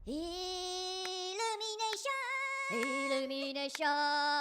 Illumination. Illumination.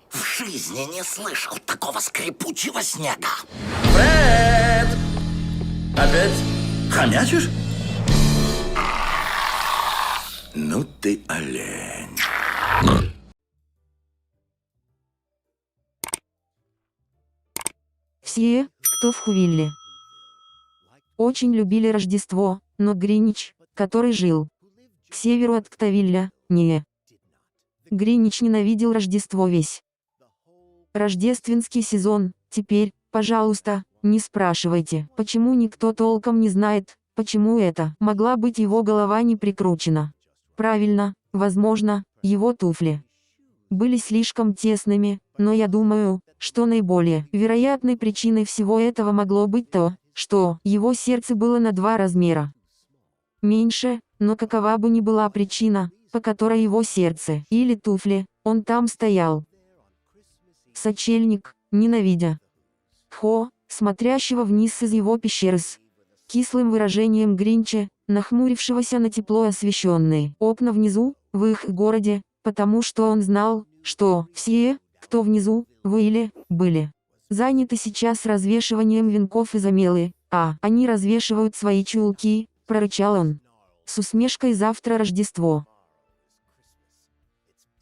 В жизни не слышал такого скрипучего снега. Фред! Опять хомячишь? Ну ты олень. Все, кто в Хувилле, очень любили Рождество, но Гринич, который жил к северу от Ктавилля, не. Гринич ненавидел Рождество весь рождественский сезон. Теперь, пожалуйста, не спрашивайте, почему никто толком не знает, почему это могла быть его голова не прикручена. Правильно, возможно, его туфли были слишком тесными, но я думаю, что наиболее вероятной причиной всего этого могло быть то, что его сердце было на 2 размера меньше, но какова бы ни была причина, по которой его сердце или туфли, он там стоял. Сочельник, ненавидя смотрящего вниз из его пещеры с кислым выражением Гринча, нахмурившегося на тепло освещенные окна внизу, в их городе, потому что он знал, что все, кто внизу, были заняты сейчас развешиванием венков из омелы, а они развешивают свои чулки, прорычал он. С усмешкой: завтра Рождество.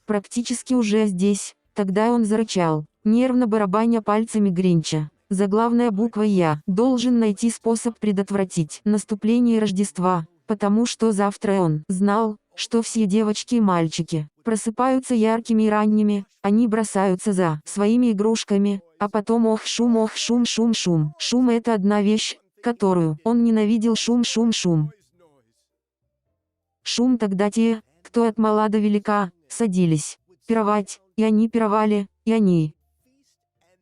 Практически уже здесь. Тогда он зарычал, нервно барабаня пальцами Гринча. Заглавная буква «Я» должен найти способ предотвратить наступление Рождества, потому что завтра он знал, что все девочки и мальчики просыпаются яркими и ранними, они бросаются за своими игрушками, а потом ох шум, шум. Шум — это одна вещь, которую он ненавидел. Шум. Шум. Тогда те, кто от мала до велика, садились пировать, и они пировали, и они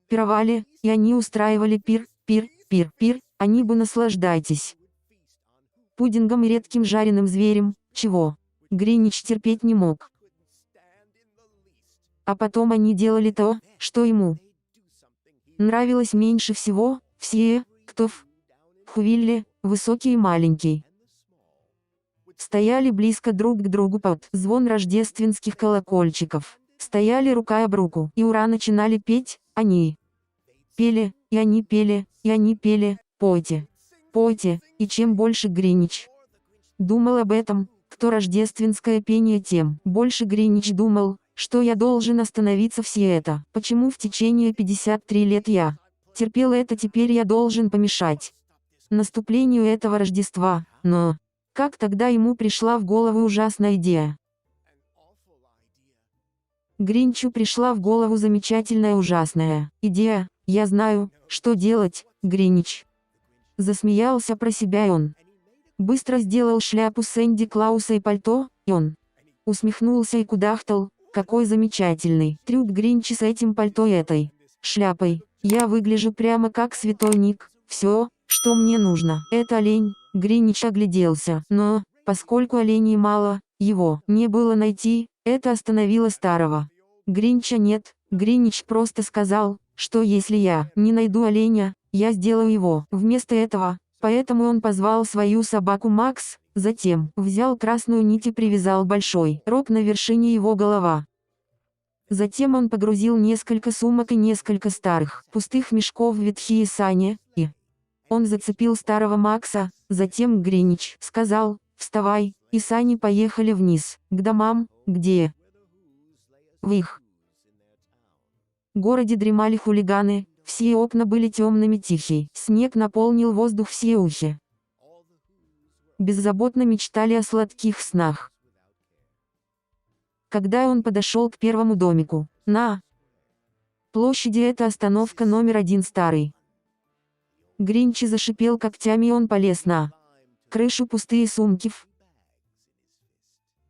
пировали, и они устраивали пир, они бы наслаждайтесь пудингом и редким жареным зверем, чего Гринич терпеть не мог. А потом они делали то, что ему нравилось меньше всего. Все, кто в Хувилле, высокий и маленький, стояли близко друг к другу под звон рождественских колокольчиков, стояли рука об руку и ура начинали петь. Они пели, и они пели, и они пели: пойте, пойте. И чем больше Гринич думал об этом, кто рождественское пение, тем больше Гринич думал, что я должен остановиться все это. Почему в течение 53 лет я терпел это, теперь я должен помешать наступлению этого Рождества. Но как тогда ему пришла в голову ужасная идея? Гринчу пришла в голову замечательная ужасная идея. Я знаю, что делать, Гринич. Засмеялся про себя и он быстро сделал шляпу Сэнди Клауса и пальто, и он усмехнулся и кудахтал: какой замечательный трюк, Гринч, с этим пальто и этой шляпой. Я выгляжу прямо как святой Ник. Все, что мне нужно, это олень. Гринич огляделся, но, поскольку оленей мало, его не было найти, это остановило старого Гринча. Нет, Гринич просто сказал, что если я не найду оленя, я сделаю его вместо этого. Поэтому он позвал свою собаку Макс, затем взял красную нить и привязал большой рог на вершине его голова. Затем он погрузил несколько сумок и несколько старых пустых мешков в ветхие сани, и он зацепил старого Макса. Затем Гринич сказал: вставай, и сани поехали вниз, к домам, где в их городе дремали хулиганы. Все окна были темными, тихий снег наполнил воздух, все ухи беззаботно мечтали о сладких снах. Когда он подошел к первому домику, на площади, это остановка номер 1, старый Гринч зашипел когтями, и он полез на крышу пустые сумки в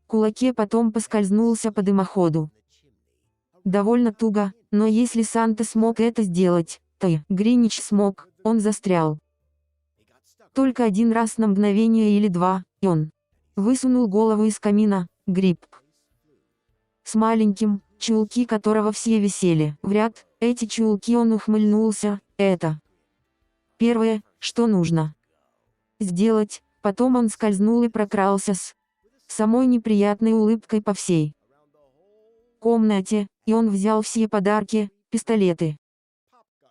кулаке, потом поскользнулся по дымоходу. Довольно туго, но если Санта смог это сделать, то и Гринич смог, он застрял. Только один раз на мгновение или два, и он высунул голову из камина, гриб с маленьким, чулки которого все висели в ряд, эти чулки, он ухмыльнулся, это первое, что нужно сделать. Потом он скользнул и прокрался с самой неприятной улыбкой по всей комнате, и он взял все подарки, пистолеты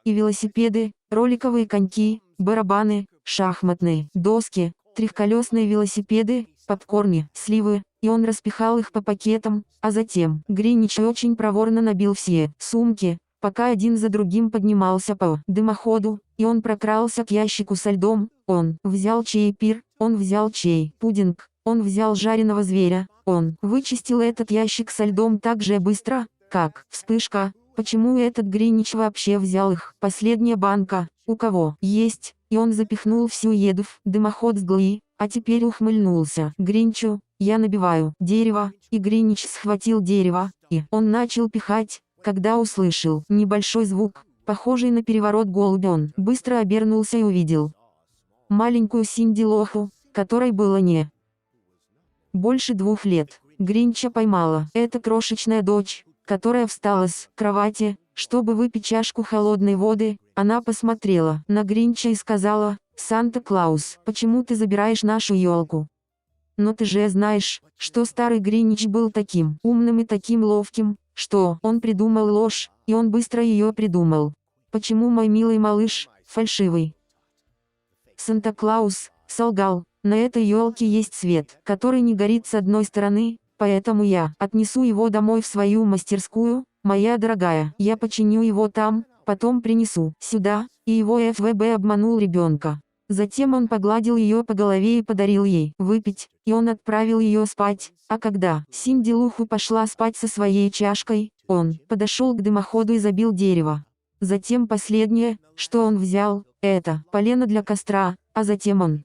и велосипеды, роликовые коньки, барабаны, шахматные доски, трехколесные велосипеды, попкорны, сливы, и он распихал их по пакетам, а затем Гринич очень проворно набил все сумки, пока один за другим поднимался по дымоходу, и он прокрался к ящику со льдом, он взял чей-пир, он взял чей-пудинг, он взял жареного зверя, он вычистил этот ящик со льдом так же быстро, как вспышка. Почему этот Гринич вообще взял их? Последняя банка, у кого есть, и он запихнул всю еду в дымоход с глы, а теперь ухмыльнулся Гринчу. Я набиваю дерево, и Гринич схватил дерево, и он начал пихать, когда услышал небольшой звук, похожий на переворот голубя. Он быстро обернулся и увидел маленькую Синди Лоху, которой было не больше 2 лет. Гринча поймала эта крошечная дочь, которая встала с кровати, чтобы выпить чашку холодной воды. Она посмотрела на Гринча и сказала: «Санта-Клаус, почему ты забираешь нашу елку? Но ты же знаешь, что старый Гринич был таким умным и таким ловким, что он придумал ложь, и он быстро ее придумал. Почему мой милый малыш фальшивый?» Санта-Клаус солгал: «На этой елке есть свет, который не горит с одной стороны, поэтому я отнесу его домой в свою мастерскую, моя дорогая. Я починю его там, потом принесу сюда», и его ФВБ обманул ребенка. Затем он погладил ее по голове и подарил ей выпить, и он отправил ее спать, а когда Синди Луху пошла спать со своей чашкой, он подошел к дымоходу и забил дерево. Затем последнее, что он взял, это полено для костра, а затем он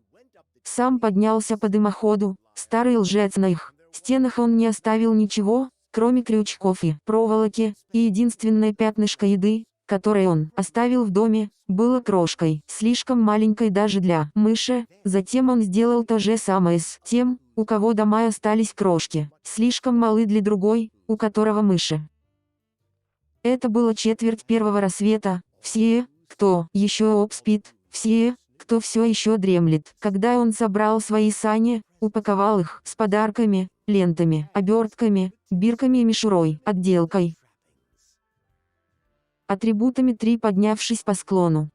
сам поднялся по дымоходу. Старый лжец, на их стенах он не оставил ничего, кроме крючков и проволоки, и единственное пятнышко еды, которое он оставил в доме, было крошкой, слишком маленькой даже для мыши. Затем он сделал то же самое с тем, у кого дома остались крошки, слишком малы для другой, у которого мыши. Это было 1/4 рассвета. Все, кто еще спит, все, кто все еще дремлет. Когда он собрал свои сани, упаковал их с подарками, лентами, обертками, бирками и мишурой, отделкой, атрибутами 3, поднявшись по склону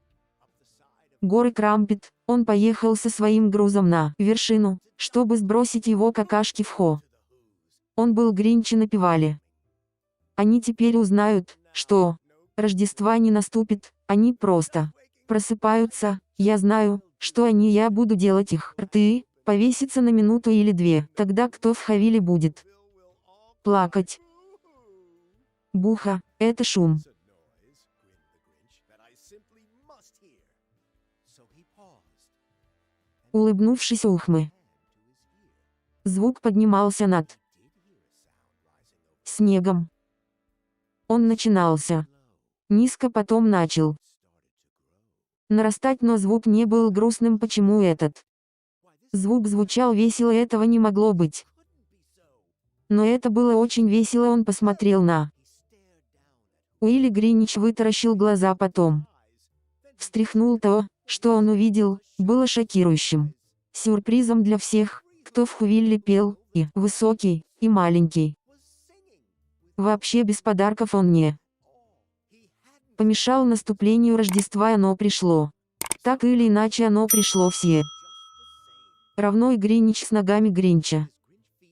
горы Крампет, он поехал со своим грузом на вершину, чтобы сбросить его какашки в хо. Он был Гринч и напевали. Они теперь узнают, что Рождества не наступит, они просто просыпаются. Я знаю, что я буду делать их рты повеситься на минуту или 2. Тогда кто в Хавиле будет плакать? Буха, это шум. Улыбнувшись ухмы, звук поднимался над снегом. Он начинался низко, потом начал нарастать, но звук не был грустным. Почему этот звук звучал весело? Этого не могло быть. Но это было очень весело. Он посмотрел на Уилли. Гринич вытаращил глаза, потом встряхнул. То, что он увидел, было шокирующим сюрпризом для всех, кто в Хувилле пел, и высокий, и маленький. Вообще без подарков он не помешал наступлению Рождества, и оно пришло. Так или иначе оно пришло все равно, и Гринич с ногами Гринча.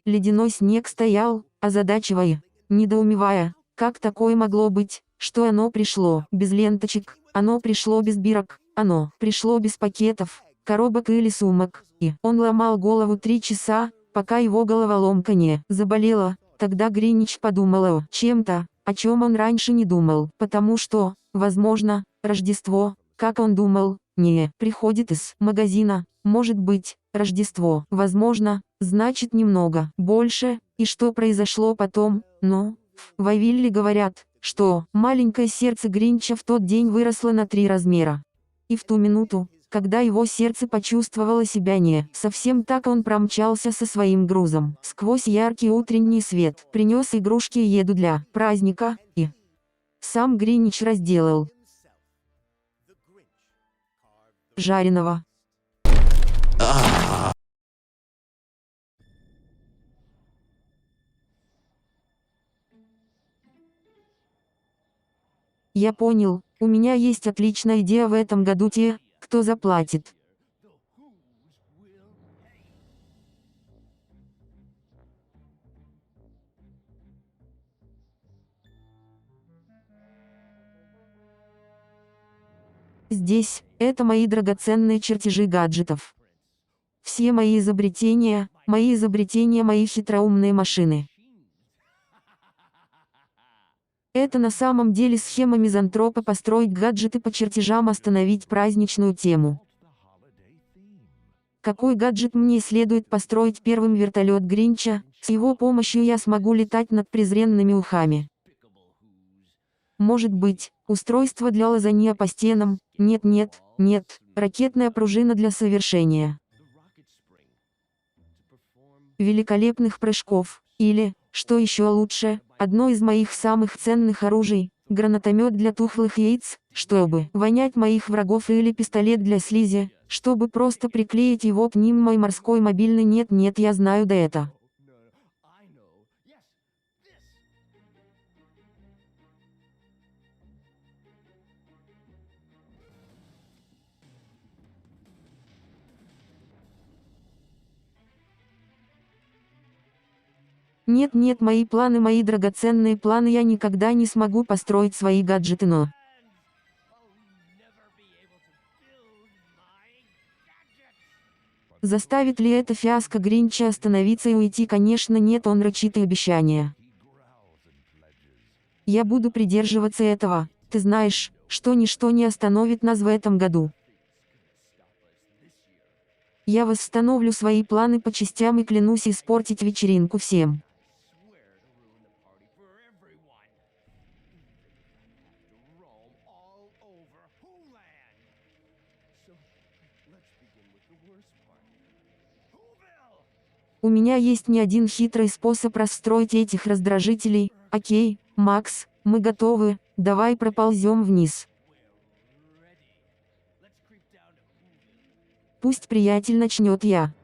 Ледяной снег стоял, озадачивая, недоумевая, как такое могло быть, что оно пришло без ленточек, оно пришло без бирок, оно пришло без пакетов, коробок или сумок, и он ломал голову 3 часа, пока его головоломка не заболела. Тогда Гринич подумал о чем-то, о чем он раньше не думал, потому что, возможно, Рождество, как он думал, Не, приходит из магазина, может быть, Рождество, возможно, значит немного больше, и что произошло потом, ну, в Вавилле говорят, что маленькое сердце Гринча в тот день выросло на 3 размера. И в ту минуту, когда его сердце почувствовало себя не совсем так, он промчался со своим грузом сквозь яркий утренний свет, принес игрушки и еду для праздника, и сам Гринч разделал жареного. Я понял, у меня есть отличная идея в этом году те, кто заплатит. Здесь, это мои драгоценные чертежи гаджетов. Все мои изобретения мои хитроумные машины. Это на самом деле схема мизантропа построить гаджеты по чертежам, остановить праздничную тему. Какой гаджет мне следует построить? Первым вертолет Гринча, с его помощью я смогу летать над презренными ухами. Может быть, устройство для лазанья по стенам, нет, ракетная пружина для совершения великолепных прыжков, или, что еще лучше, одно из моих самых ценных оружий, гранатомет для тухлых яиц, чтобы вонять моих врагов, или пистолет для слизи, чтобы просто приклеить его к ним. Мой морской мобильный нет, я знаю, да это. Нет, мои планы, мои драгоценные планы, я никогда не смогу построить свои гаджеты, но... Заставит ли это фиаско Гринча остановиться и уйти? Конечно нет, он рычит и обещания. Я буду придерживаться этого, ты знаешь, что ничто не остановит нас в этом году. Я восстановлю свои планы по частям и клянусь испортить вечеринку всем. У меня есть не один хитрый способ расстроить этих раздражителей. Окей, Макс, мы готовы, давай проползем вниз. Пусть приятель начнет. Я.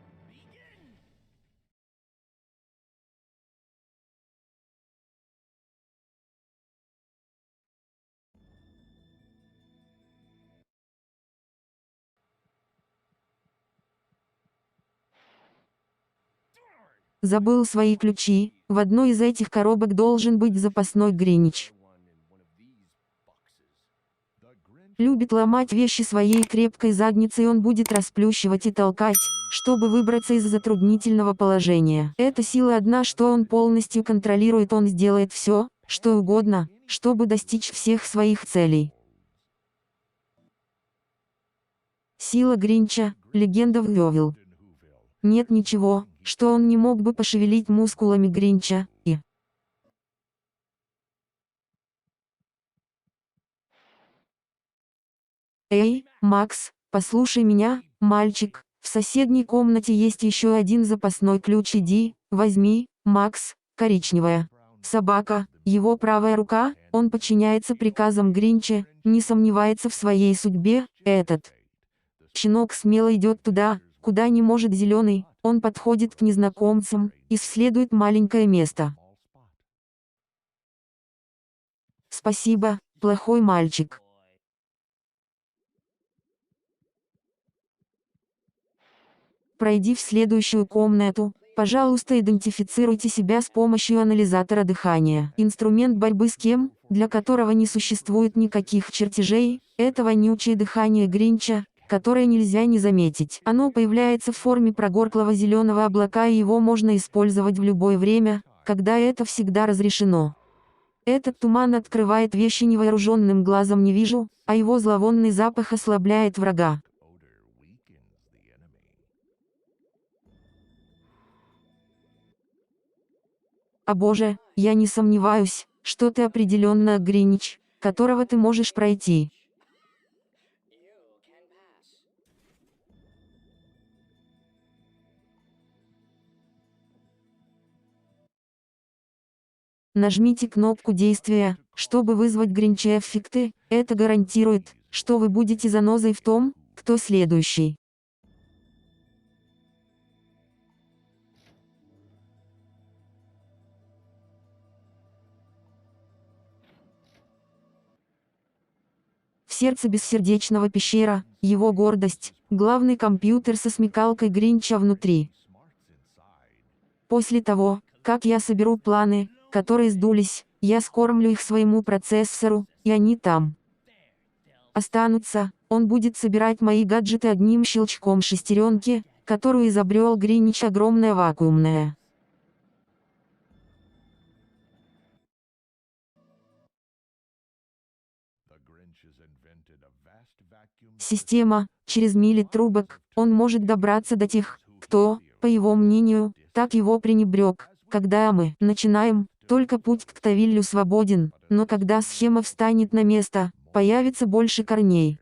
Забыл свои ключи, в одной из этих коробок должен быть запасной Гринч. Любит ломать вещи своей крепкой задницей, он будет расплющивать и толкать, чтобы выбраться из затруднительного положения. Эта сила одна, что он полностью контролирует, он сделает все, что угодно, чтобы достичь всех своих целей. Сила Гринча, легенда Вhoville. Нет ничего, что он не мог бы пошевелить мускулами Гринча, и... Эй, Макс, послушай меня, мальчик, в соседней комнате есть еще один запасной ключ, иди, возьми, Макс, коричневая. Собака, его правая рука, он подчиняется приказам Гринча, не сомневается в своей судьбе, этот щенок смело идет туда, куда не может зеленый, он подходит к незнакомцам, исследует маленькое место. Спасибо, плохой мальчик. Пройди в следующую комнату. Пожалуйста, идентифицируйте себя с помощью анализатора дыхания. Инструмент борьбы с кем, для которого не существует никаких чертежей, это вонючее дыхание Гринча, которое нельзя не заметить. Оно появляется в форме прогорклого зеленого облака, и его можно использовать в любое время, когда это всегда разрешено. Этот туман открывает вещи невооруженным глазом не вижу, а его зловонный запах ослабляет врага. О боже, я не сомневаюсь, что ты определенно Гринич, которого ты можешь пройти. Нажмите кнопку действия, чтобы вызвать Гринча эффекты, это гарантирует, что вы будете занозой в том, кто следующий. В сердце бессердечного пещера, его гордость, главный компьютер со смекалкой Гринча внутри. После того, как я соберу планы, которые сдулись, я скормлю их своему процессору, и они там останутся. Он будет собирать мои гаджеты одним щелчком шестеренки, которую изобрел Гринич, огромная вакуумная система. Через мили трубок он может добраться до тех, кто, по его мнению, так его пренебрег. Когда мы начинаем, только путь к Ктавиллю свободен, но когда схема встанет на место, появится больше корней.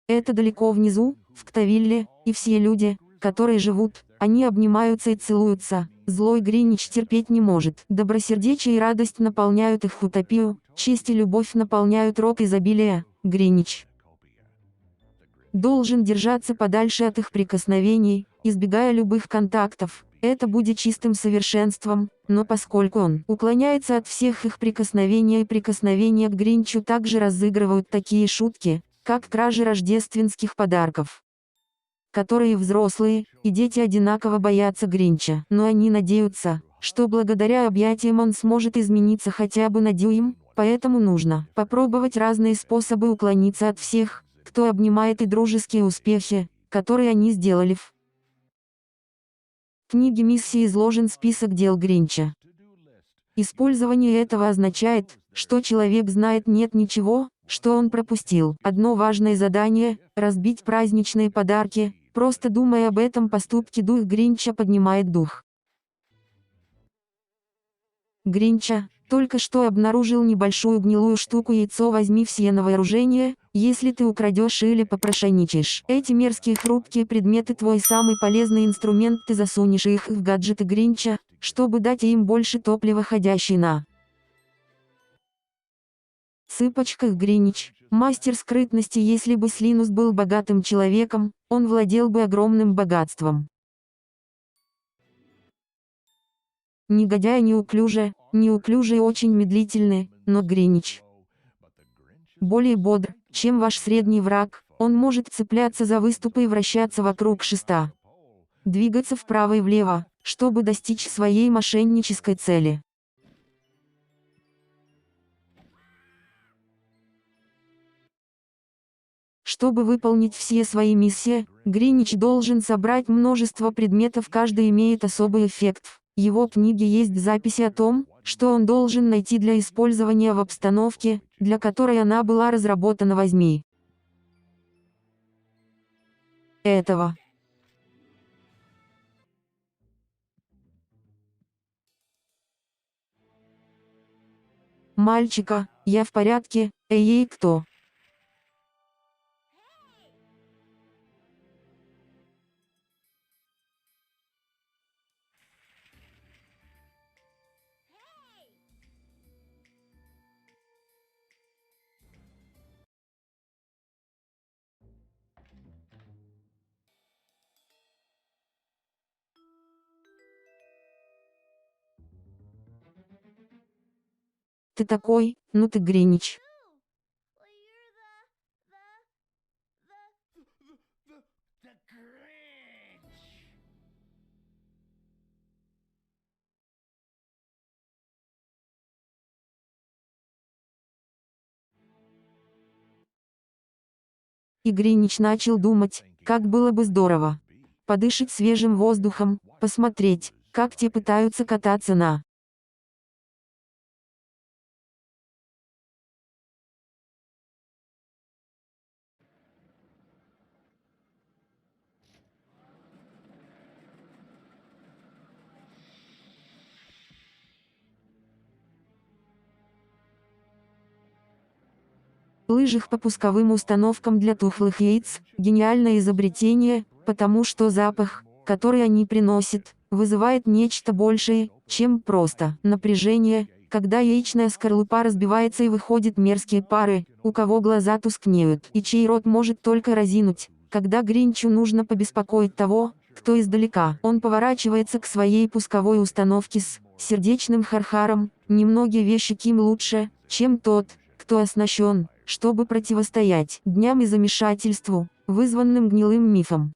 Это далеко внизу, в Ктавилле, и все люди, которые живут, они обнимаются и целуются. Злой Гринич терпеть не может. Добросердечие и радость наполняют их утопию, честь и любовь наполняют рог изобилия. Гринич должен держаться подальше от их прикосновений, избегая любых контактов. Это будет чистым совершенством, но поскольку он уклоняется от всех их прикосновений и прикосновения к Гринчу также разыгрывают такие шутки, как кражи рождественских подарков, которые взрослые и дети одинаково боятся Гринча, но они надеются, что благодаря объятиям он сможет измениться хотя бы на дюйм, поэтому нужно попробовать разные способы уклониться от всех, кто обнимает, и дружеские успехи, которые они сделали. В книге миссии изложен список дел Гринча. Использование этого означает, что человек знает нет ничего, что он пропустил. Одно важное задание – разбить праздничные подарки. Просто думая об этом поступке, дух Гринча поднимает дух Гринча. Только что обнаружил небольшую гнилую штуку яйцо, возьми все на вооружение, если ты украдешь или попрошайничаешь. Эти мерзкие хрупкие предметы твой самый полезный инструмент, ты засунешь их в гаджеты Гринча, чтобы дать им больше топлива, ходящий на цыпочках. Гринич, мастер скрытности. Если бы Слинус был богатым человеком, он владел бы огромным богатством. Негодяй неуклюже и очень медлительный, но Гринич более бодр, чем ваш средний враг. Он может цепляться за выступы и вращаться вокруг шеста, двигаться вправо и влево, чтобы достичь своей мошеннической цели. Чтобы выполнить все свои миссии, Гринич должен собрать множество предметов, каждый имеет особый эффект. В его книге есть записи о том, что он должен найти для использования в обстановке, для которой она была разработана. Возьми этого мальчика. Я в порядке. Эй, кто? Ты такой, ну ты Гринич. И Гринич начал думать, как было бы здорово подышать свежим воздухом, посмотреть, как те пытаются кататься на лыжах по пусковым установкам для тухлых яиц. Гениальное изобретение, потому что запах, который они приносят, вызывает нечто большее, чем просто напряжение. Когда яичная скорлупа разбивается и выходят мерзкие пары, у кого глаза тускнеют и чей рот может только разинуть, когда Гринчу нужно побеспокоить того, кто издалека. Он поворачивается к своей пусковой установке с сердечным хархаром. Немногие вещи Ким лучше, чем тот, кто оснащен, чтобы противостоять дням и замешательству, вызванным гнилым мифом.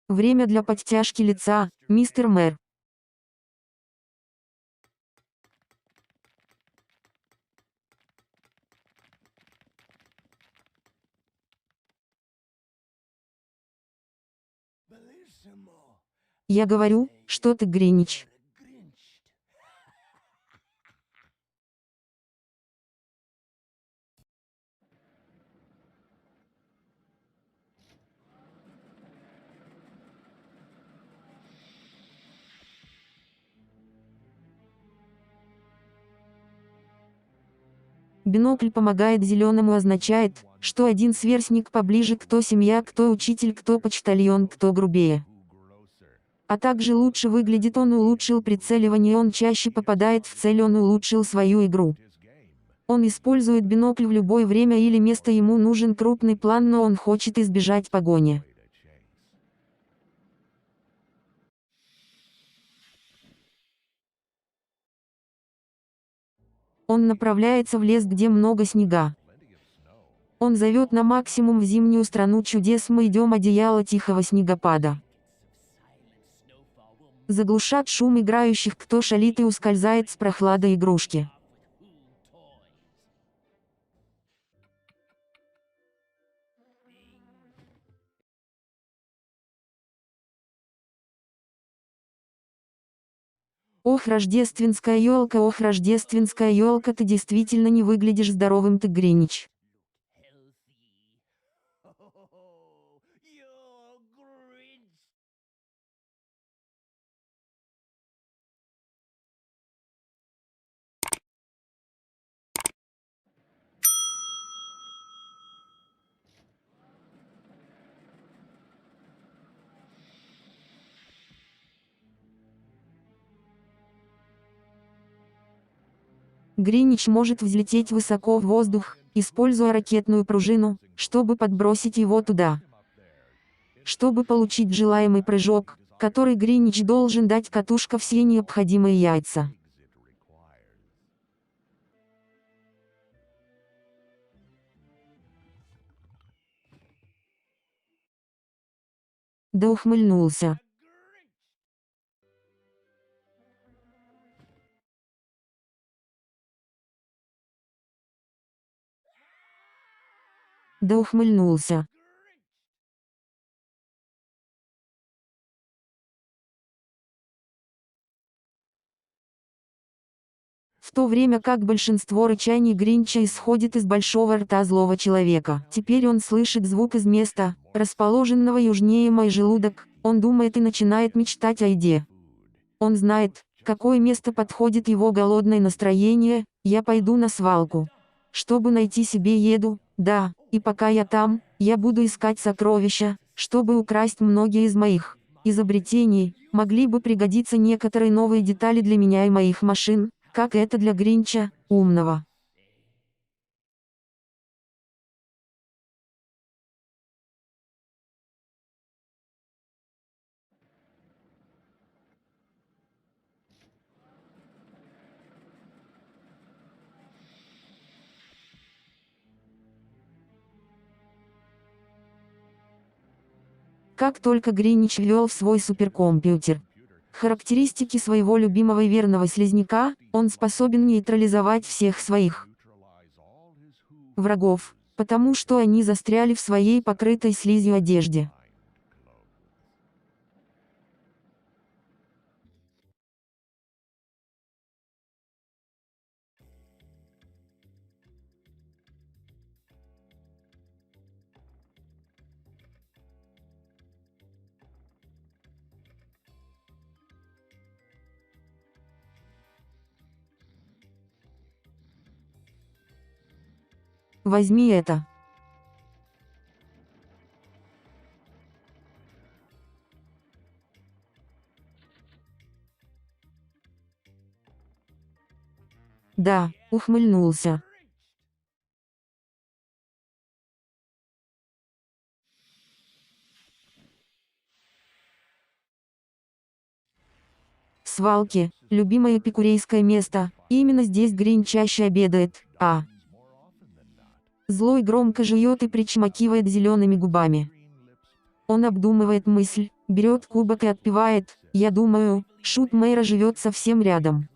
Время для подтяжки лица, мистер мэр. Я говорю, что ты Гринич. Бинокль помогает зеленому означает, что один сверстник поближе, кто семья, кто учитель, кто почтальон, кто грубее. А также лучше выглядит, он улучшил прицеливание, он чаще попадает в цель, он улучшил свою игру. Он использует бинокль в любое время или место, ему нужен крупный план, но он хочет избежать погони. Он направляется в лес, где много снега. Он зовет на максимум в зимнюю страну чудес, мы идем, одеяло тихого снегопада. Заглушат шум играющих, кто шалит и ускользает с прохладой игрушки. Ох, рождественская елка, ты действительно не выглядишь здоровым, ты Гринич. Гринич может взлететь высоко в воздух, используя ракетную пружину, чтобы подбросить его туда. Чтобы получить желаемый прыжок, который Гринич должен дать катушка все необходимые яйца. Да ухмыльнулся. Да ухмыльнулся. В то время как большинство рычаний Гринча исходит из большого рта злого человека. Теперь он слышит звук из места, расположенного южнее мой желудок, он думает и начинает мечтать о еде. Он знает, какое место подходит его голодное настроение, я пойду на свалку. Чтобы найти себе еду, да, и пока я там, я буду искать сокровища, чтобы украсть многие из моих изобретений, могли бы пригодиться некоторые новые детали для меня и моих машин, как это для Гринча, умного. Как только Гринич ввел в свой суперкомпьютер характеристики своего любимого и верного слизняка, он способен нейтрализовать всех своих врагов, потому что они застряли в своей покрытой слизью одежде. Возьми это. Да, ухмыльнулся. Свалки – любимое эпикурейское место, и именно здесь Гринч чаще обедает, Злой громко жует и причмокивает зелеными губами. Он обдумывает мысль, берет кубок и отпивает. Я думаю, шут мэра живет совсем рядом.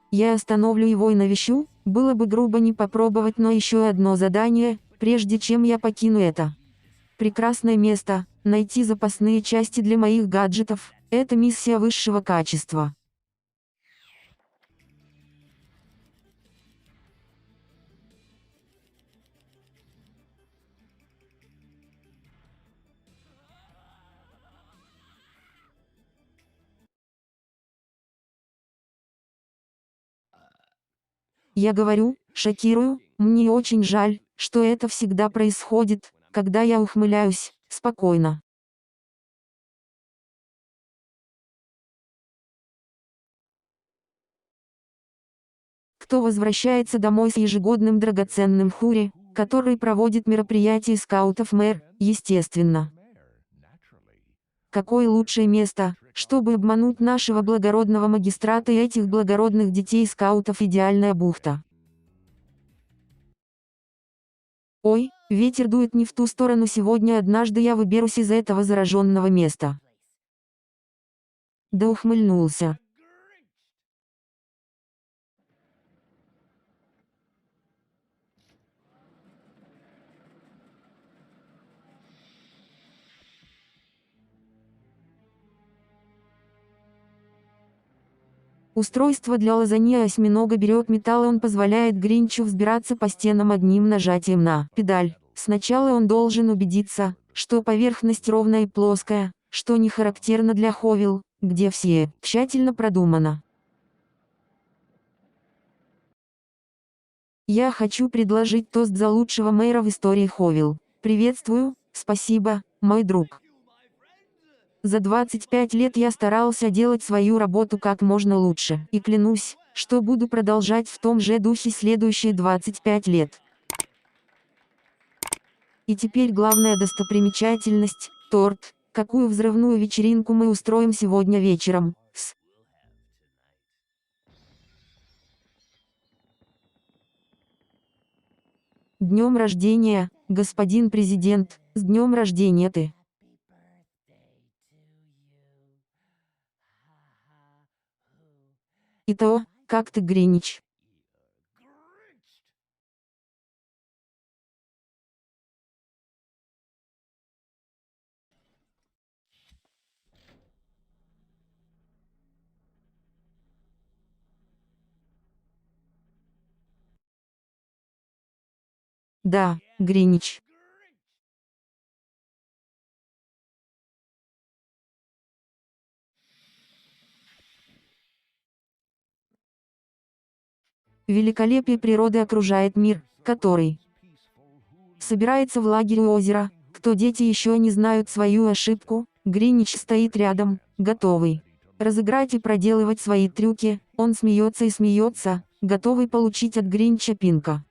Я остановлю его и навещу, было бы грубо не попробовать, но еще одно задание, прежде чем я покину это прекрасное место, найти запасные части для моих гаджетов, это миссия высшего качества. Я говорю, шокирую, мне очень жаль, что это всегда происходит, когда я ухмыляюсь, спокойно. Кто возвращается домой с ежегодным драгоценным хури, который проводит мероприятие скаутов мэр, естественно. Какое лучшее место, чтобы обмануть нашего благородного магистрата и этих благородных детей скаутов, идеальная бухта. Ой, ветер дует не в ту сторону сегодня, однажды я выберусь из этого зараженного места. Да ухмыльнулся. Устройство для лазаньи осьминога берет металл, и он позволяет Гринчу взбираться по стенам одним нажатием на педаль. Сначала он должен убедиться, что поверхность ровная и плоская, что не характерно для Ховил, где все тщательно продумано. Я хочу предложить тост за лучшего мэра в истории Ховил. Приветствую, спасибо, мой друг. За 25 лет я старался делать свою работу как можно лучше, и клянусь, что буду продолжать в том же духе следующие 25 лет. И теперь главная достопримечательность – торт. Какую взрывную вечеринку мы устроим сегодня вечером, с днем рождения, господин президент, с днем рождения ты. И то, как ты, Гринич. Да, Гринич. Великолепие природы окружает мир, который собирается в лагере у озера. Кто дети еще не знают свою ошибку, Гринич стоит рядом, готовый разыграть и проделывать свои трюки. Он смеется и смеется, готовый получить от Гринча пинка.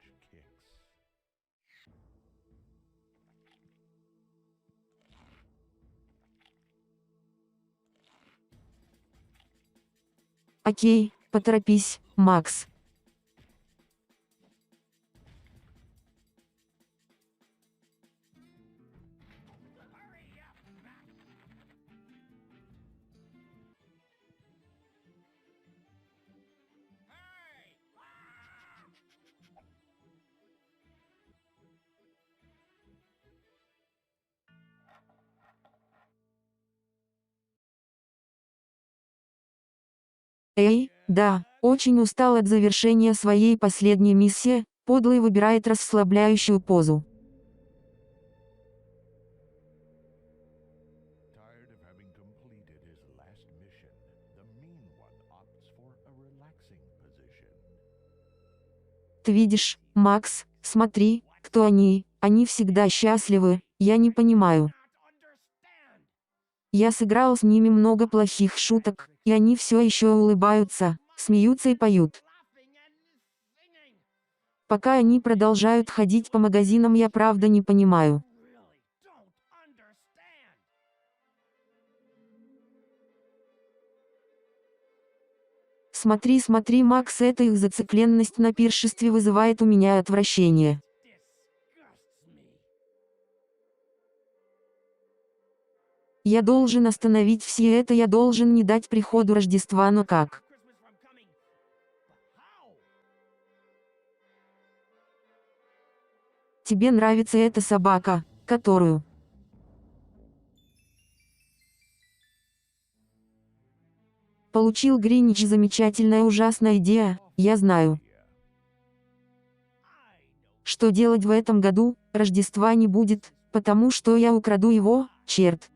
Окей, поторопись, Макс. Эй, да, очень устал от завершения своей последней миссии, подлый выбирает расслабляющую позу. Tired of having completed his last mission, the mean one opts for a relaxing position. Ты видишь, Макс, смотри, кто они всегда счастливы, я не понимаю. Я сыграл с ними много плохих шуток, и они все еще улыбаются, смеются и поют. Пока они продолжают ходить по магазинам, я правда не понимаю. Смотри, смотри, Макс, эта их зацикленность на пиршестве вызывает у меня отвращение. Я должен остановить все это, я должен не дать приходу Рождества, но как? Тебе нравится эта собака, которую... Получил Гринич, замечательная ужасная идея, я знаю. Что делать в этом году, Рождества не будет, потому что я украду его, черт.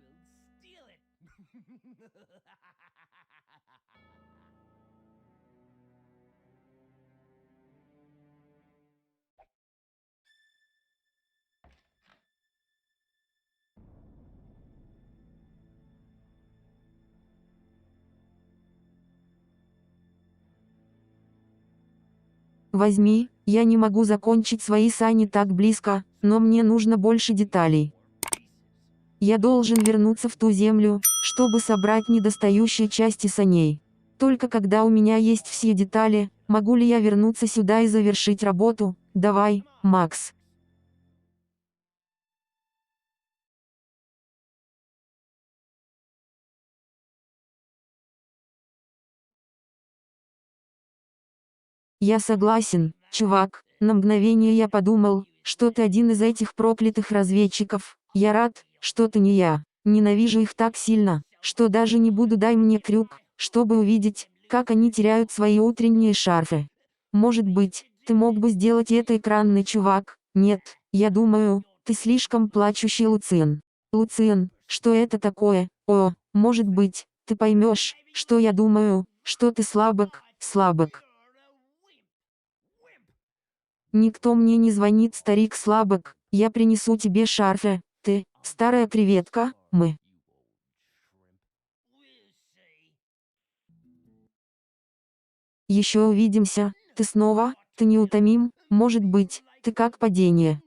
Возьми, я не могу закончить свои сани так близко, но мне нужно больше деталей. Я должен вернуться в ту землю, чтобы собрать недостающие части саней. Только когда у меня есть все детали, могу ли я вернуться сюда и завершить работу? Давай, Макс. Я согласен, чувак. На мгновение я подумал, что ты один из этих проклятых разведчиков. Я рад, что ты не я. Ненавижу их так сильно, что даже не буду, дай мне крюк, чтобы увидеть, как они теряют свои утренние шарфы. Может быть, ты мог бы сделать это, экранный чувак? Нет, я думаю, ты слишком плачущий, Луциен. Луциен, что это такое? О, может быть, ты поймешь, что я думаю, что ты слабак, слабак. Никто мне не звонит, старик слабак, я принесу тебе шарфы, ты, старая креветка, мы. Еще увидимся, ты снова, ты неутомим, может быть, ты как падение.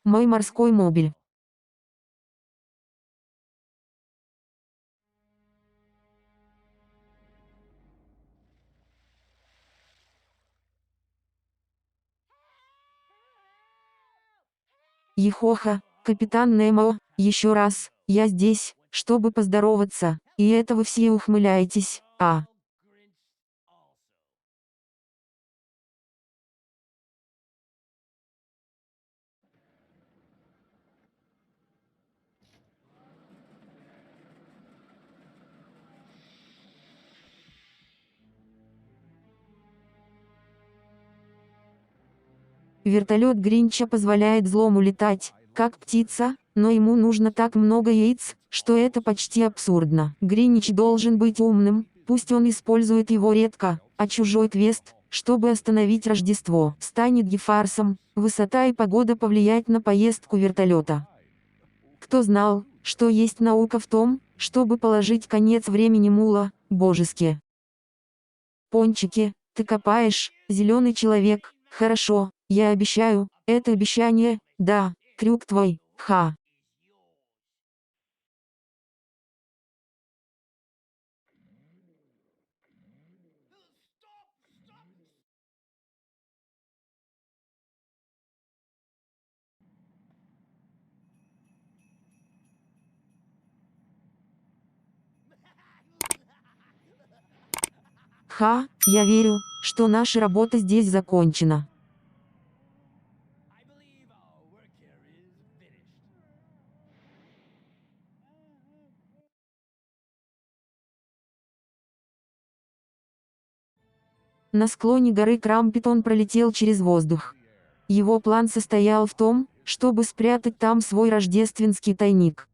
Мой морской мобиль. Ехоха, капитан Немо, еще раз, я здесь, чтобы поздороваться, и это вы все ухмыляетесь, а? Вертолет Гринча позволяет злому летать, как птица, но ему нужно так много яиц, что это почти абсурдно. Гринич должен быть умным, пусть он использует его редко, а чужой квест, чтобы остановить Рождество, станет гефарсом, высота и погода повлиять на поездку вертолета. Кто знал, что есть наука в том, чтобы положить конец времени мула, божески. Пончики, ты копаешь, зеленый человек, хорошо, я обещаю, это обещание, да, крюк твой, ха. Ха, я верю, что наша работа здесь закончена. На склоне горы Крампит он пролетел через воздух. Его план состоял в том, чтобы спрятать там свой рождественский тайник.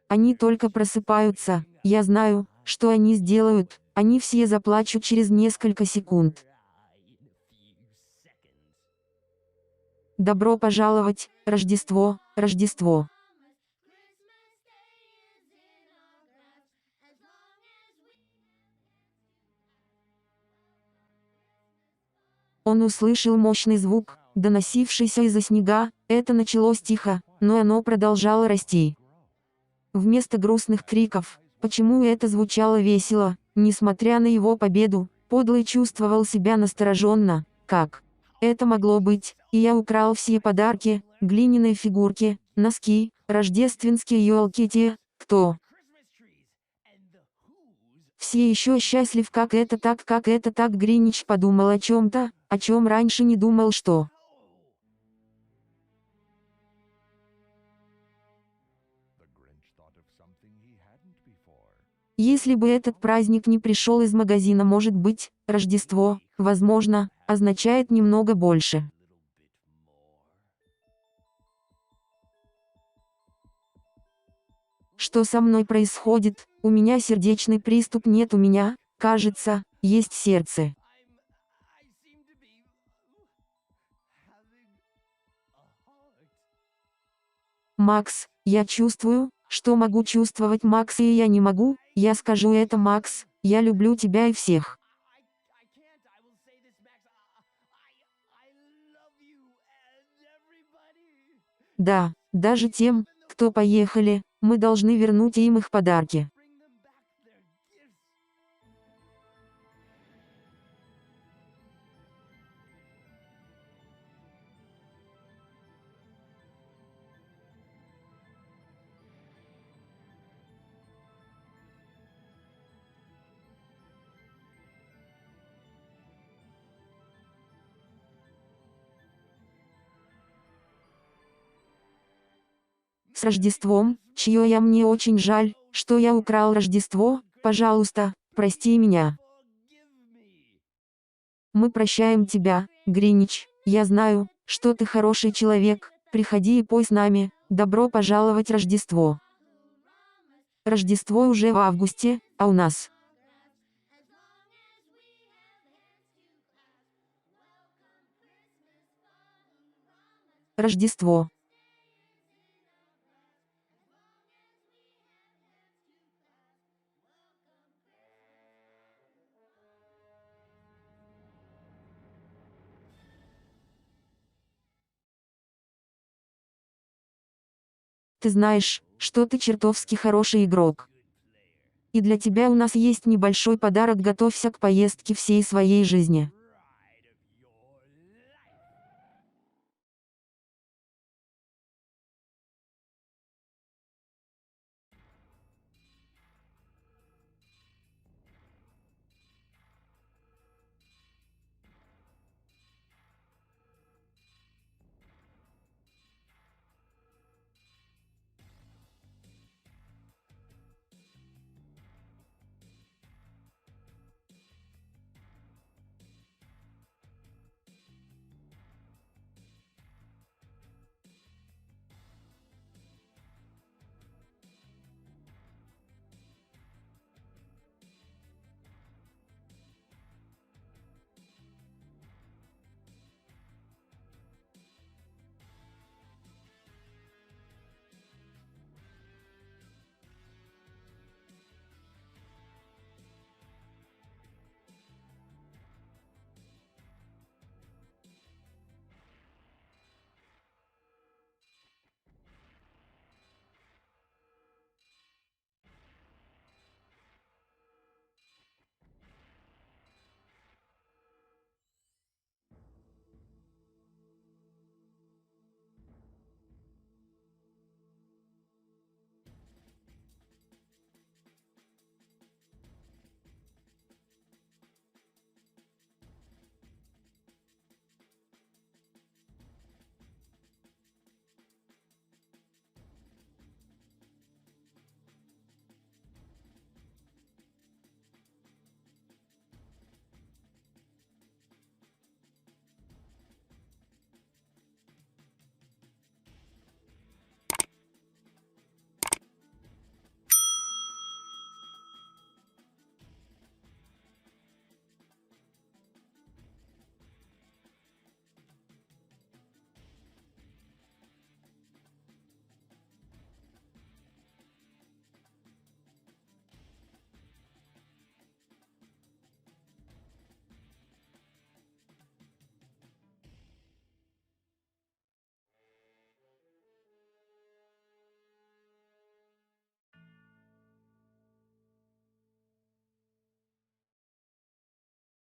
Они только просыпаются, я знаю, что они сделают, они все заплачут через несколько секунд. Добро пожаловать, Рождество, Рождество. Он услышал мощный звук, доносившийся из-за снега, это началось тихо, но оно продолжало расти. Вместо грустных криков, почему это звучало весело, несмотря на его победу, подлый чувствовал себя настороженно, как это могло быть, и я украл все подарки, глиняные фигурки, носки, рождественские елки те, кто все еще счастлив, как это так, Гринич подумал о чем-то, о чем раньше не думал, что The Grinch thought of something he hadn't before. если бы этот праздник не пришел из магазина, может быть, Рождество, возможно, означает немного больше. Что со мной происходит? У меня сердечный приступ, нет, у меня, кажется, есть сердце. Макс, я чувствую, что могу чувствовать, Макс, и я не могу, я скажу это, Макс, я люблю тебя и всех. Да, даже тем, кто поехали, мы должны вернуть им их подарки. С Рождеством, чье я мне очень жаль, что я украл Рождество, пожалуйста, прости меня. Мы прощаем тебя, Гринич, я знаю, что ты хороший человек, приходи и пой с нами, добро пожаловать Рождество. Рождество уже в августе, а у нас Рождество. Ты знаешь, что ты чертовски хороший игрок. И для тебя у нас есть небольшой подарок, готовься к поездке всей своей жизни.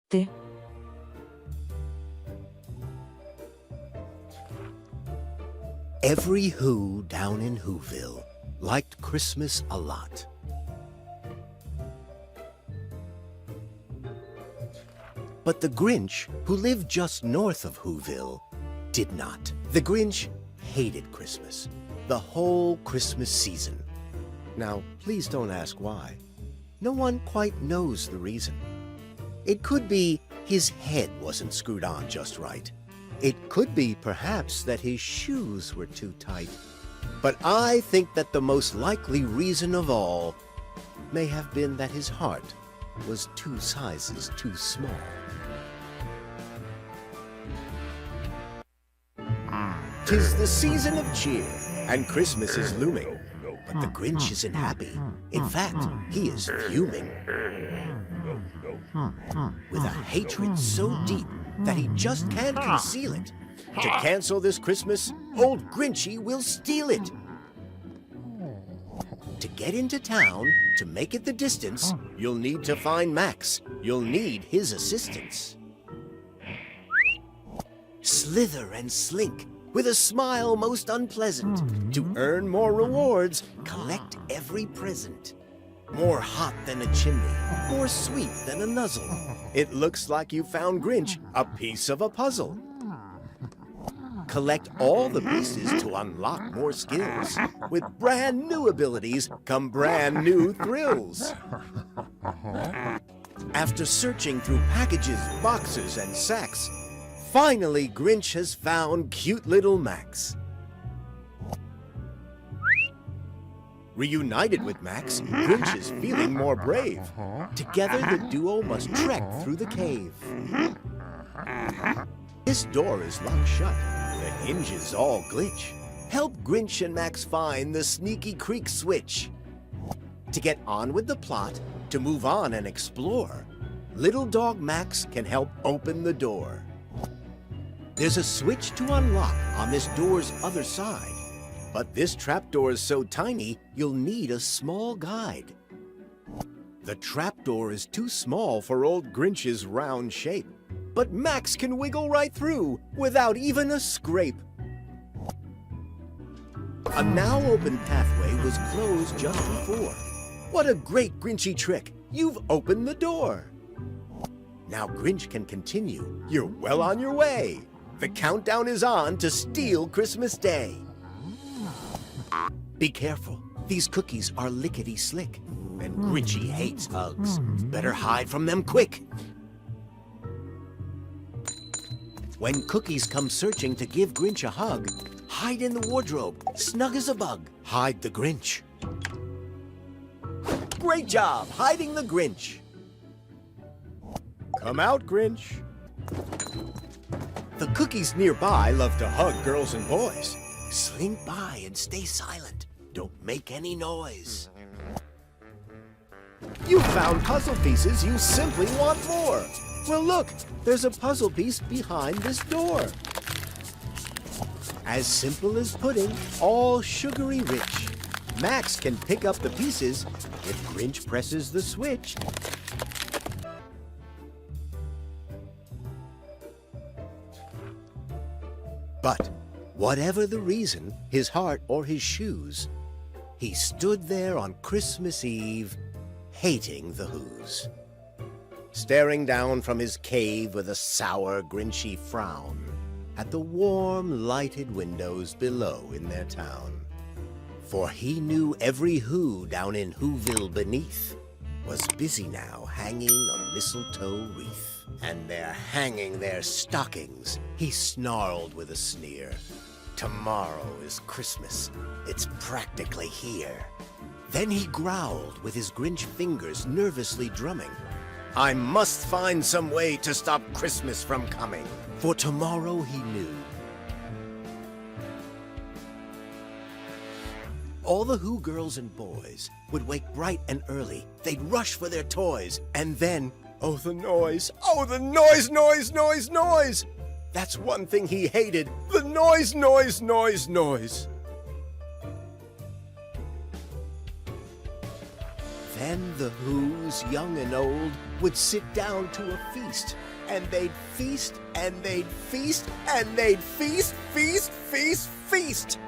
Ты. Every Who down in Whoville liked Christmas a lot. But the Grinch, who lived just north of Whoville, did not. The Grinch hated Christmas, the whole Christmas season. Now, please don't ask why. No one quite knows the reason. It could be his head wasn't screwed on just right. It could be, perhaps, that his shoes were too tight. But I think that the most likely reason of all may have been that his heart was 2 sizes too small. "'Tis the season of cheer, and Christmas is looming. But the Grinch isn't happy. In fact, he is fuming. With a hatred so deep that he just can't conceal it. To cancel this Christmas, old Grinchy will steal it. To get into town, to make it the distance, you'll need to find Max. You'll need his assistance. Slither and slink, with a smile most unpleasant. To earn more rewards, collect every present. More hot than a chimney, more sweet than a nuzzle. It looks like you found Grinch a piece of a puzzle. Collect all the pieces to unlock more skills. With brand new abilities come brand new thrills. After searching through packages, boxes, and sacks, finally Grinch has found cute little Max. Reunited with Max, Grinch is feeling more brave. Together the duo must trek through the cave. This door is locked shut. The hinges all glitch. Help Grinch and Max find the sneaky creek switch. To get on with the plot, to move on and explore, little dog Max can help open the door. There's a switch to unlock on this door's other side. But this trapdoor is so tiny, you'll need a small guide. The trapdoor is too small for old Grinch's round shape, but Max can wiggle right through without even a scrape. A now open pathway was closed just before. What a great Grinchy trick! You've opened the door. Now Grinch can continue. You're well on your way. The countdown is on to steal Christmas Day. Be careful, these cookies are lickety-slick, and Grinchy hates hugs. Better hide from them quick. When cookies come searching to give Grinch a hug, hide in the wardrobe, snug as a bug. Hide the Grinch. Great job hiding the Grinch. Come out, Grinch. The cookies nearby love to hug girls and boys. Slink by and stay silent. Don't make any noise. You found puzzle pieces, you simply want more. Well, look, there's a puzzle piece behind this door. As simple as pudding, all sugary rich. Max can pick up the pieces if Grinch presses the switch. But whatever the reason, his heart or his shoes, he stood there on Christmas Eve, hating the Whos. Staring down from his cave with a sour, Grinchy frown at the warm, lighted windows below in their town. For he knew every Who down in Whoville beneath was busy now hanging a mistletoe wreath. And they're hanging their stockings, he snarled with a sneer. Tomorrow is Christmas. It's practically here. Then he growled with his Grinch fingers nervously drumming. I must find some way to stop Christmas from coming, for tomorrow he knew. All the Who girls and boys would wake bright and early. They'd rush for their toys, and then, oh, the noise! Oh, the noise, noise, noise, noise! That's one thing he hated, the noise, noise, noise, noise. Then the Who's, young and old, would sit down to a feast. And they'd feast, and they'd feast, and they'd feast, feast, feast, feast.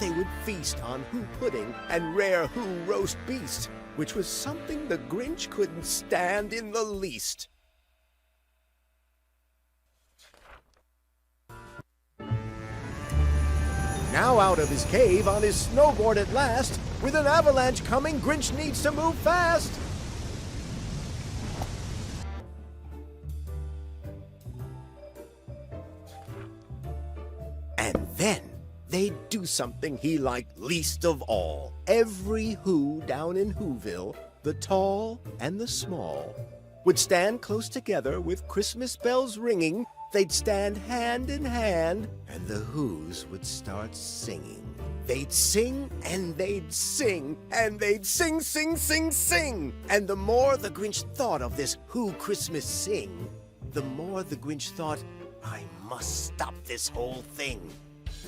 They would feast on Who pudding and rare Who roast beast, which was something the Grinch couldn't stand in the least. Now out of his cave on his snowboard at last, with an avalanche coming, Grinch needs to move fast. And then they'd do something he liked least of all. Every Who down in Whoville, the tall and the small, would stand close together with Christmas bells ringing. They'd stand hand in hand, and the Who's would start singing. They'd sing, and they'd sing, and they'd sing, sing, sing, sing. And the more the Grinch thought of this Who Christmas sing, the more the Grinch thought, I must stop this whole thing.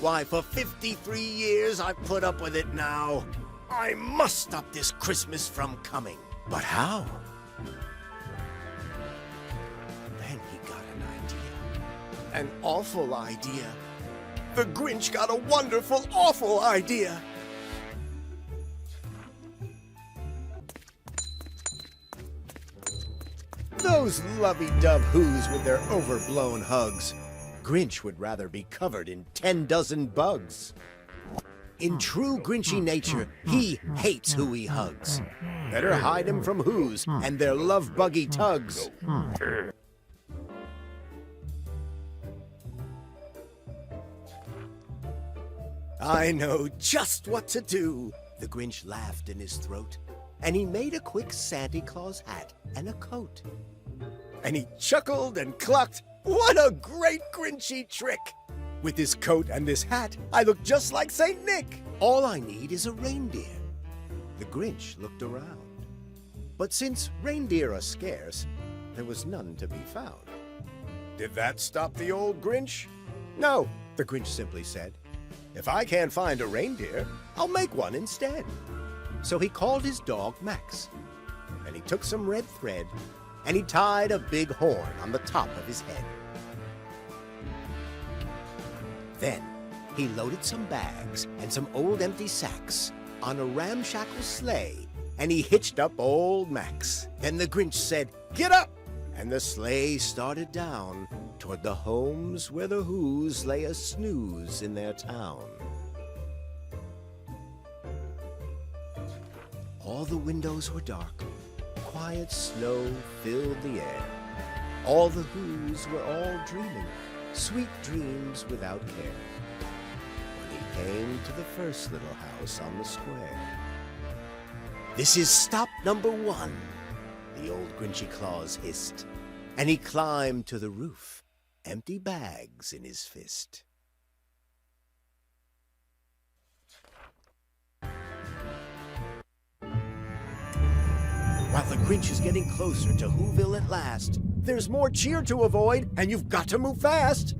Why, for 53 years I've put up with it now. I must stop this Christmas from coming. But how? Then he got an idea. An awful idea. The Grinch got a wonderful, awful idea. Those lovey-dove Who's with their overblown hugs. Grinch would rather be covered in 10 dozen bugs. In true Grinchy nature, he hates who he hugs. Better hide him from Who's and their love-buggy tugs. I know just what to do. The Grinch laughed in his throat, and he made a quick Santa Claus hat and a coat. And he chuckled and clucked. What a great Grinchy trick! With this coat and this hat, I look just like Saint Nick. All I need is a reindeer. The Grinch looked around. But since reindeer are scarce, there was none to be found. Did that stop the old Grinch? No, the Grinch simply said. If I can't find a reindeer, I'll make one instead. So he called his dog Max, and he took some red thread, and he tied a big horn on the top of his head. Then he loaded some bags and some old empty sacks on a ramshackle sleigh, and he hitched up old Max. Then the Grinch said, "Get up!" And the sleigh started down toward the homes where the Who's lay a snooze in their town. All the windows were dark. Quiet snow filled the air. All the Who's were all dreaming, sweet dreams without care. When he came to the first little house on the square. "This is stop number 1, the old Grinchy Claus hissed, and he climbed to the roof, empty bags in his fist. While the Grinch is getting closer to Whoville at last, there's more cheer to avoid, and you've got to move fast.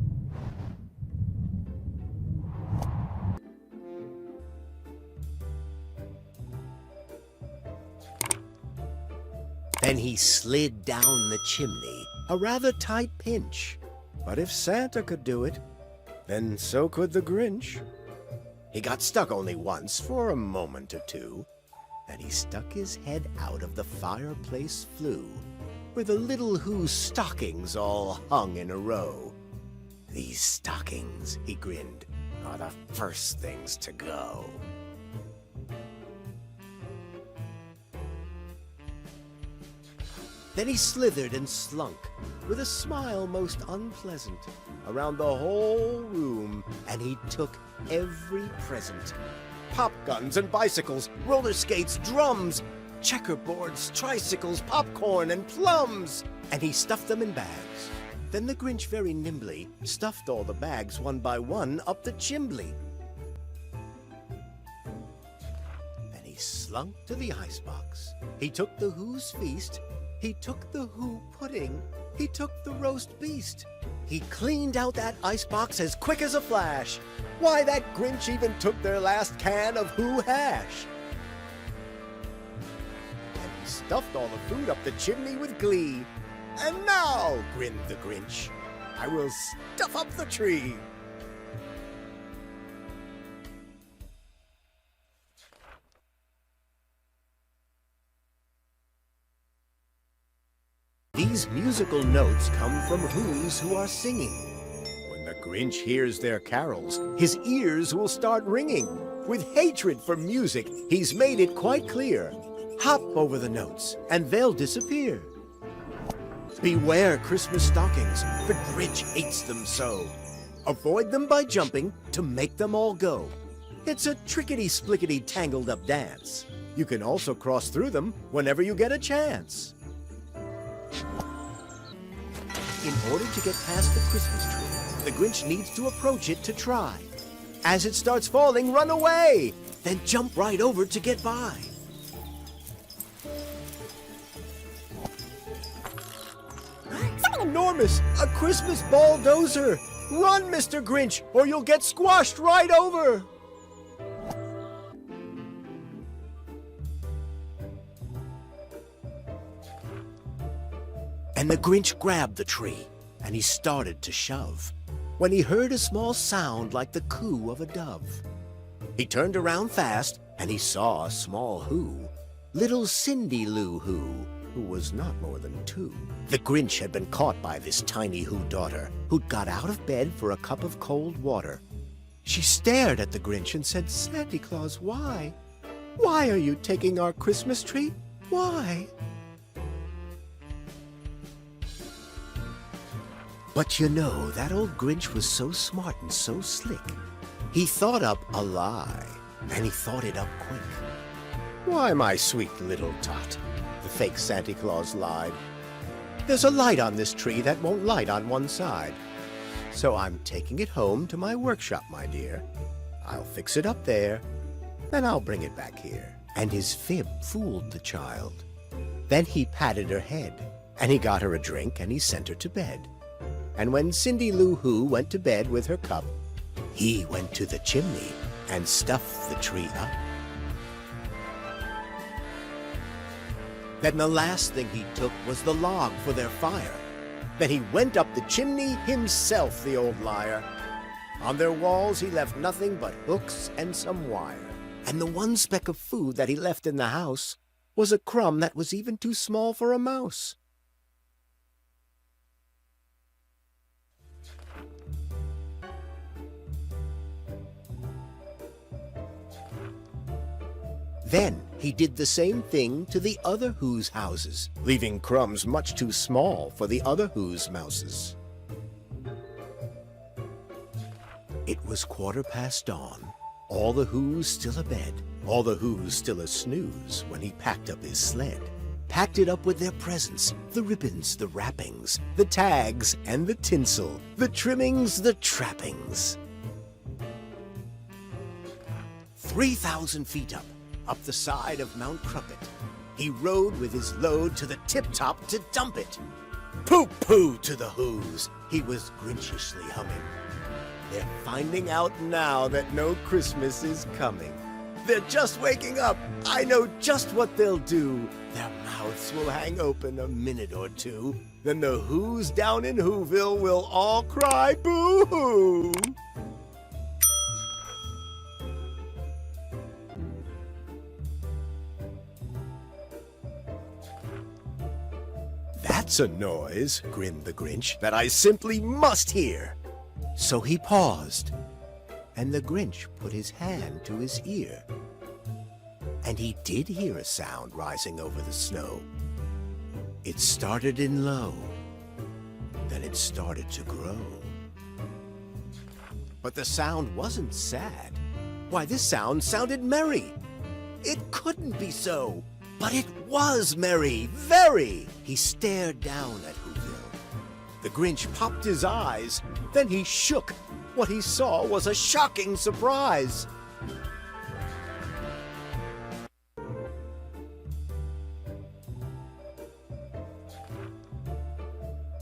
Then he slid down the chimney, a rather tight pinch. But if Santa could do it, then so could the Grinch. He got stuck only once for a moment or two. Then he stuck his head out of the fireplace flue, where the little Who's stockings all hung in a row. "These stockings," he grinned, "are the first things to go." Then he slithered and slunk, with a smile most unpleasant, around the whole room, and he took every present. Pop guns and bicycles, roller skates, drums, checkerboards, tricycles, popcorn, and plums. And he stuffed them in bags. Then the Grinch very nimbly stuffed all the bags one by one up the chimbley. Then he slunk to the icebox. He took the Who's feast. He took the Who pudding. He took the roast beast. He cleaned out that icebox as quick as a flash. Why, that Grinch even took their last can of Who hash. And he stuffed all the food up the chimney with glee. And now, grinned the Grinch, I will stuff up the tree. These musical notes come from Who's who are singing. When the Grinch hears their carols, his ears will start ringing. With hatred for music, he's made it quite clear. Hop over the notes, and they'll disappear. Beware Christmas stockings, the Grinch hates them so. Avoid them by jumping to make them all go. It's a trickety-splickety tangled-up dance. You can also cross through them whenever you get a chance. In order to get past the Christmas tree, the Grinch needs to approach it to try. As it starts falling, run away! Then jump right over to get by. Something enormous! A Christmas bulldozer! Run, Mr. Grinch, or you'll get squashed right over! And the Grinch grabbed the tree, and he started to shove, when he heard a small sound like the coo of a dove. He turned around fast, and he saw a small Who, little Cindy Lou who was not more than 2. The Grinch had been caught by this tiny Who daughter, who'd got out of bed for a cup of cold water. She stared at the Grinch and said, "Santa Claus, why? Why are you taking our Christmas tree? Why?" But you know, that old Grinch was so smart and so slick. He thought up a lie, and he thought it up quick. "Why, my sweet little tot," the fake Santa Claus lied, "there's a light on this tree that won't light on one side. So I'm taking it home to my workshop, my dear. I'll fix it up there, then I'll bring it back here." And his fib fooled the child. Then he patted her head, and he got her a drink, and he sent her to bed. And when Cindy Lou Who went to bed with her cup, he went to the chimney and stuffed the tree up. Then the last thing he took was the log for their fire. Then he went up the chimney himself, the old liar. On their walls he left nothing but hooks and some wire. And the one speck of food that he left in the house was a crumb that was even too small for a mouse. Then he did the same thing to the other Who's houses, leaving crumbs much too small for the other Who's mouses. It was 1/4 dawn, all the Who's still abed, all the Who's still a snooze when he packed up his sled. Packed it up with their presents, the ribbons, the wrappings, the tags and the tinsel, the trimmings, the trappings. 3,000 feet up the side of Mount Crumpet, he rode with his load to the tip-top to dump it. Pooh-pooh to the Who's, he was grinchishly humming. They're finding out now that no Christmas is coming. They're just waking up. I know just what they'll do. Their mouths will hang open a minute or two. Then the Who's down in Whoville will all cry boo-hoo. "That's a noise," grinned the Grinch, "that I simply must hear." So he paused, and the Grinch put his hand to his ear. And he did hear a sound rising over the snow. It started in low, then it started to grow. But the sound wasn't sad. Why, this sound sounded merry. It couldn't be so. But it was merry, very. He stared down at Whoville. The Grinch popped his eyes, then he shook. What he saw was a shocking surprise.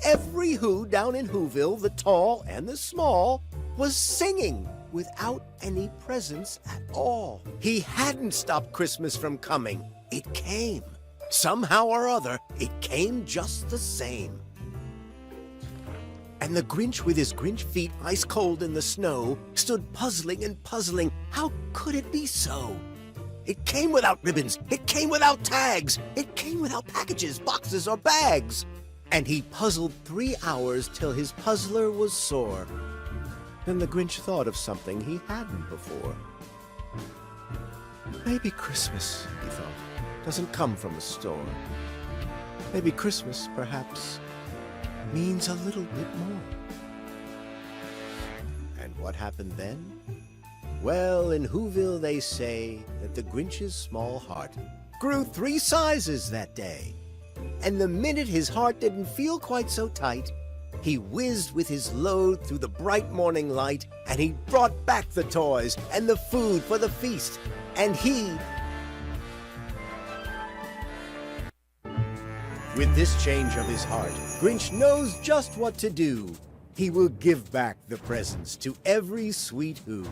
Every Who down in Whoville, the tall and the small, was singing without any presents at all. He hadn't stopped Christmas from coming. It came. Somehow or other, it came just the same. And the Grinch, with his Grinch feet ice cold in the snow, stood puzzling and puzzling. How could it be so? It came without ribbons. It came without tags. It came without packages, boxes, or bags. And he puzzled 3 hours till his puzzler was sore. Then the Grinch thought of something he hadn't before. Maybe Christmas, he thought, doesn't come from a store. Maybe Christmas, perhaps, means a little bit more. And what happened then? Well, in Whoville they say that the Grinch's small heart grew 3 sizes that day. And the minute his heart didn't feel quite so tight, he whizzed with his load through the bright morning light, and he brought back the toys and the food for the feast. And he... With this change of his heart, Grinch knows just what to do. He will give back the presents to every sweet who.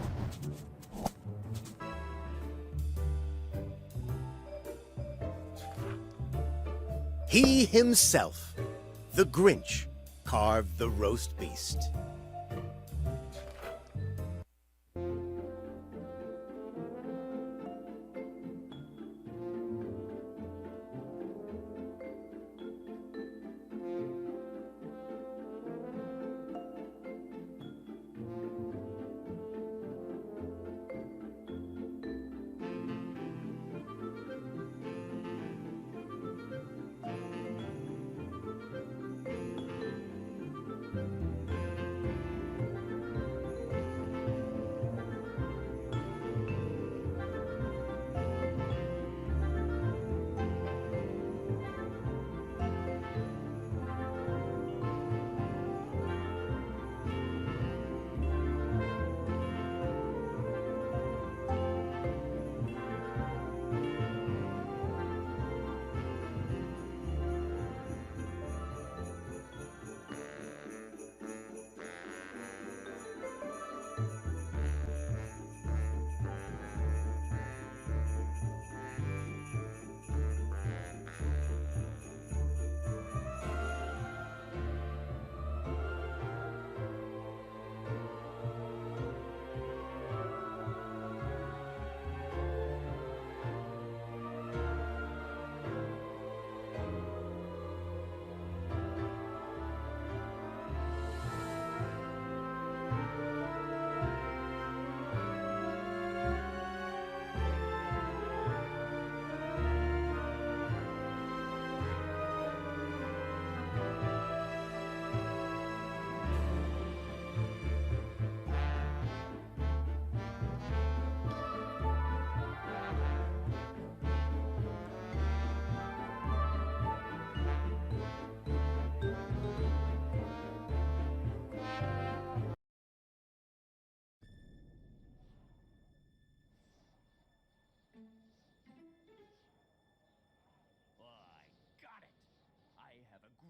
He himself, the Grinch, carved the roast beast.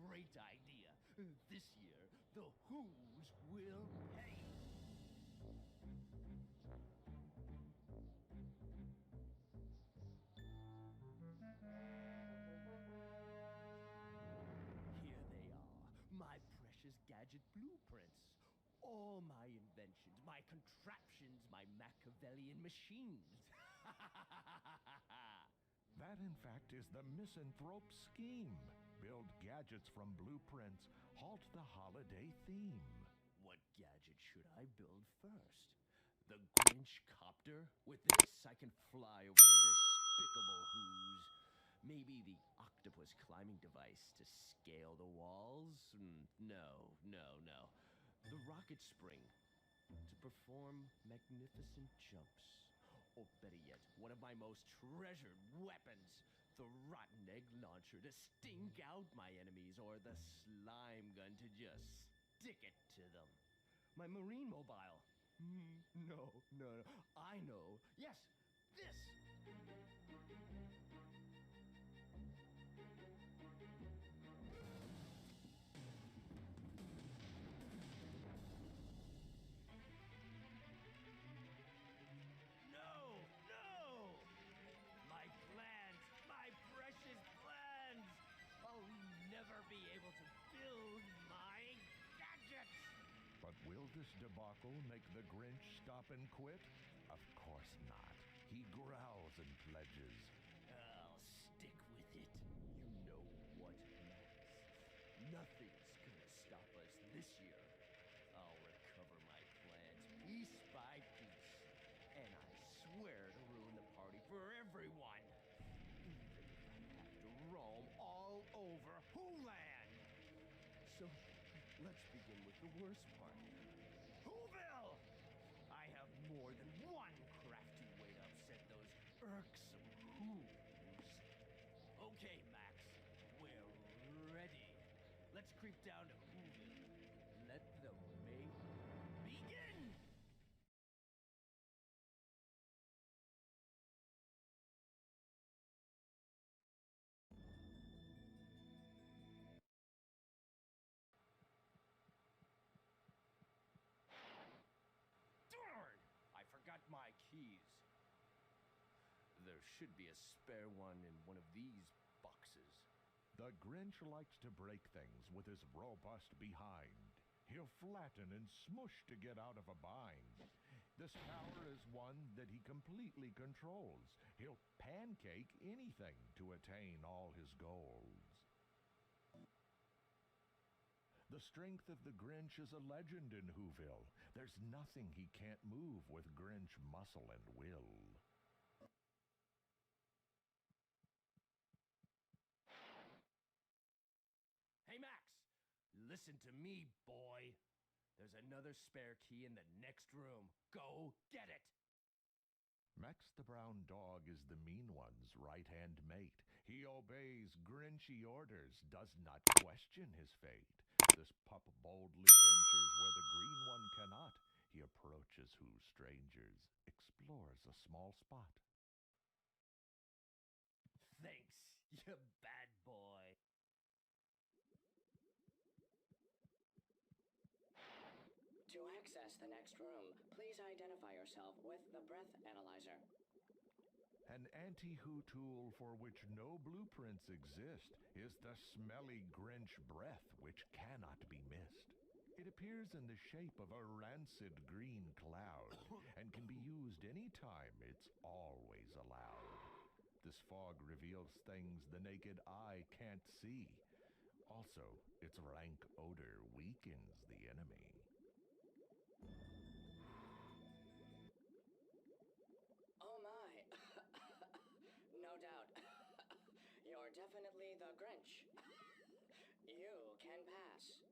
Great idea. This year, the Who's will pay. Here they are, my precious gadget blueprints. All my inventions, my contraptions, my Machiavellian machines. That, in fact, is the misanthrope scheme. Build gadgets from blueprints. Halt the holiday theme. What gadget should I build first? The Grinch copter? With this, I can fly over the despicable Who's. Maybe the octopus climbing device to scale the walls? No. The rocket spring to perform magnificent jumps. Or better yet, one of my most treasured weapons, the rotten egg launcher to stink out my enemies, or the slime gun to just stick it to them. My marine mobile. No. I know. Yes, this. No! My plans, my precious plans! be able to build my gadgets! But will this debacle make the Grinch stop and quit? Of course not. He growls and pledges. I'll stick with it. You know what, Max? Nothing's gonna stop us this year. I'll recover my plans piece by piece. And I swear to ruin the party for everyone. Even if I have to roam all over Wholand. So, let's begin with the worst part. Whoville! I have more than one crafty way to upset those irksome Who's. Okay, Max, we're ready. Let's creep down to Whoville. Let the mayhem begin! Darn! I forgot my keys. There should be a spare one in one of these boxes. The Grinch likes to break things with his robust behind. He'll flatten and smush to get out of a bind. This power is one that he completely controls. He'll pancake anything to attain all his goals. The strength of the Grinch is a legend in Whoville. There's nothing he can't move with Grinch muscle and will. Hey, Max! Listen to me, boy. There's another spare key in the next room. Go get it! Max the Brown Dog is the mean one's right-hand mate. He obeys Grinchy orders, does not question his fate. This pup boldly ventures where the green one cannot. He approaches who strangers, explores a small spot. Thanks, you bad boy. To access the next room, please identify yourself with the breath analyzer. An anti-Who tool for which no blueprints exist is the smelly Grinch breath, which cannot be missed. It appears in the shape of a rancid green cloud and can be used any time. It's always allowed. This fog reveals things the naked eye can't see. Also, its rank odor weakens the enemy. Oh my. No doubt. You're definitely the Grinch. You can pass.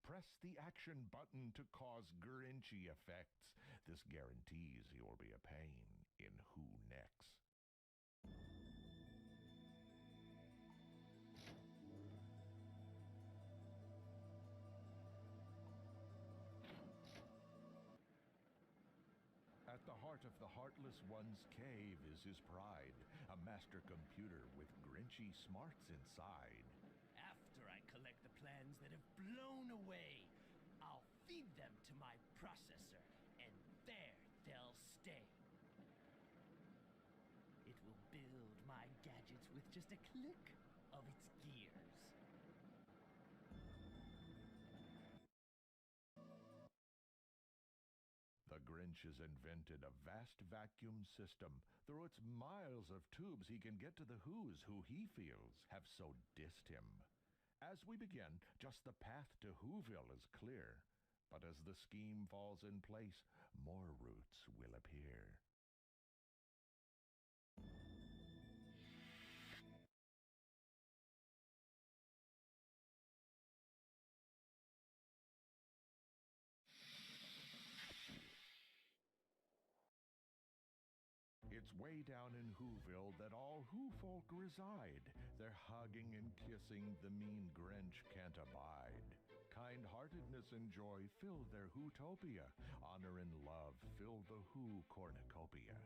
Press the action button to cause Grinchy effects. This guarantees you'll be a pain in Who Next. At the heart of the Heartless One's cave is his pride, a master computer with Grinchy smarts inside. After I collect the plans that have blown away, I'll feed them to my processor, and there they'll stay. It will build my gadgets with just a click of its gears. The Grinch has invented a vast vacuum system. Through its miles of tubes, he can get to the Who's who he feels have so dissed him. As we begin, just the path to Whoville is clear. But as the scheme falls in place, more routes will appear. It's way down in Whoville that all Who folk reside. They're hugging and kissing the mean Grinch can't abide. Kind-heartedness and joy fill their Whotopia. Honor and love fill the Who cornucopia.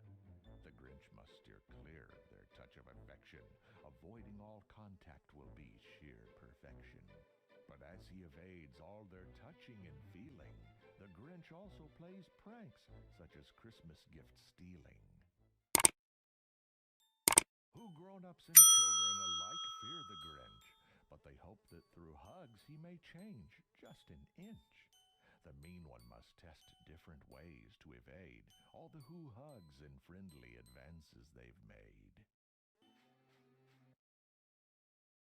The Grinch must steer clear of their touch of affection. Avoiding all contact will be sheer perfection. But as he evades all their touching and feeling, The Grinch also plays pranks, such as Christmas gift stealing. Who grown-ups and children alike fear the Grinch, but they hope that through hugs he may change just an inch. The mean one must test different ways to evade all the Who hugs and friendly advances they've made.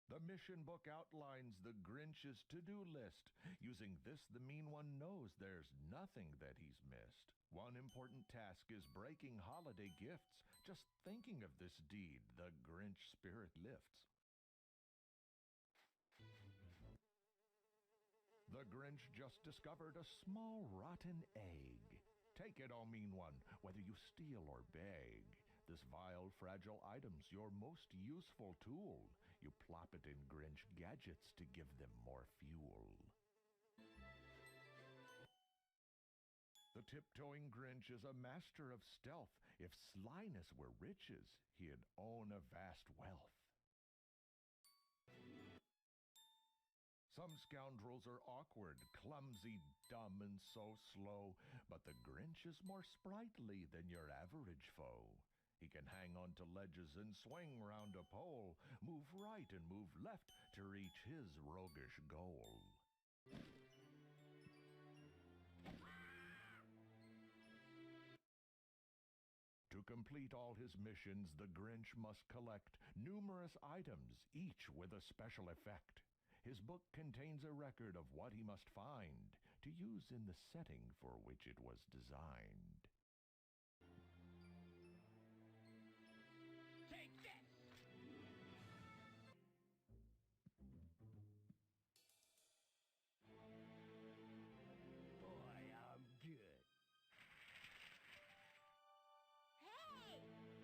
The mission book outlines the Grinch's to-do list. Using this, the mean one knows there's nothing that he's missed. One important task is breaking holiday gifts. Just thinking of this deed, the Grinch spirit lifts. The Grinch just discovered a small rotten egg. Take it, oh mean one, whether you steal or beg. This vile, fragile item's your most useful tool. You plop it in Grinch gadgets to give them more fuel. The tiptoeing Grinch is a master of stealth. If slyness were riches, he'd own a vast wealth. Some scoundrels are awkward, clumsy, dumb, and so slow, but the Grinch is more sprightly than your average foe. He can hang onto ledges and swing round a pole, move right and move left to reach his roguish goal. To complete all his missions, the Grinch must collect numerous items, each with a special effect. His book contains a record of what he must find to use in the setting for which it was designed. Take this! Boy, I'm good. Hey! Hey!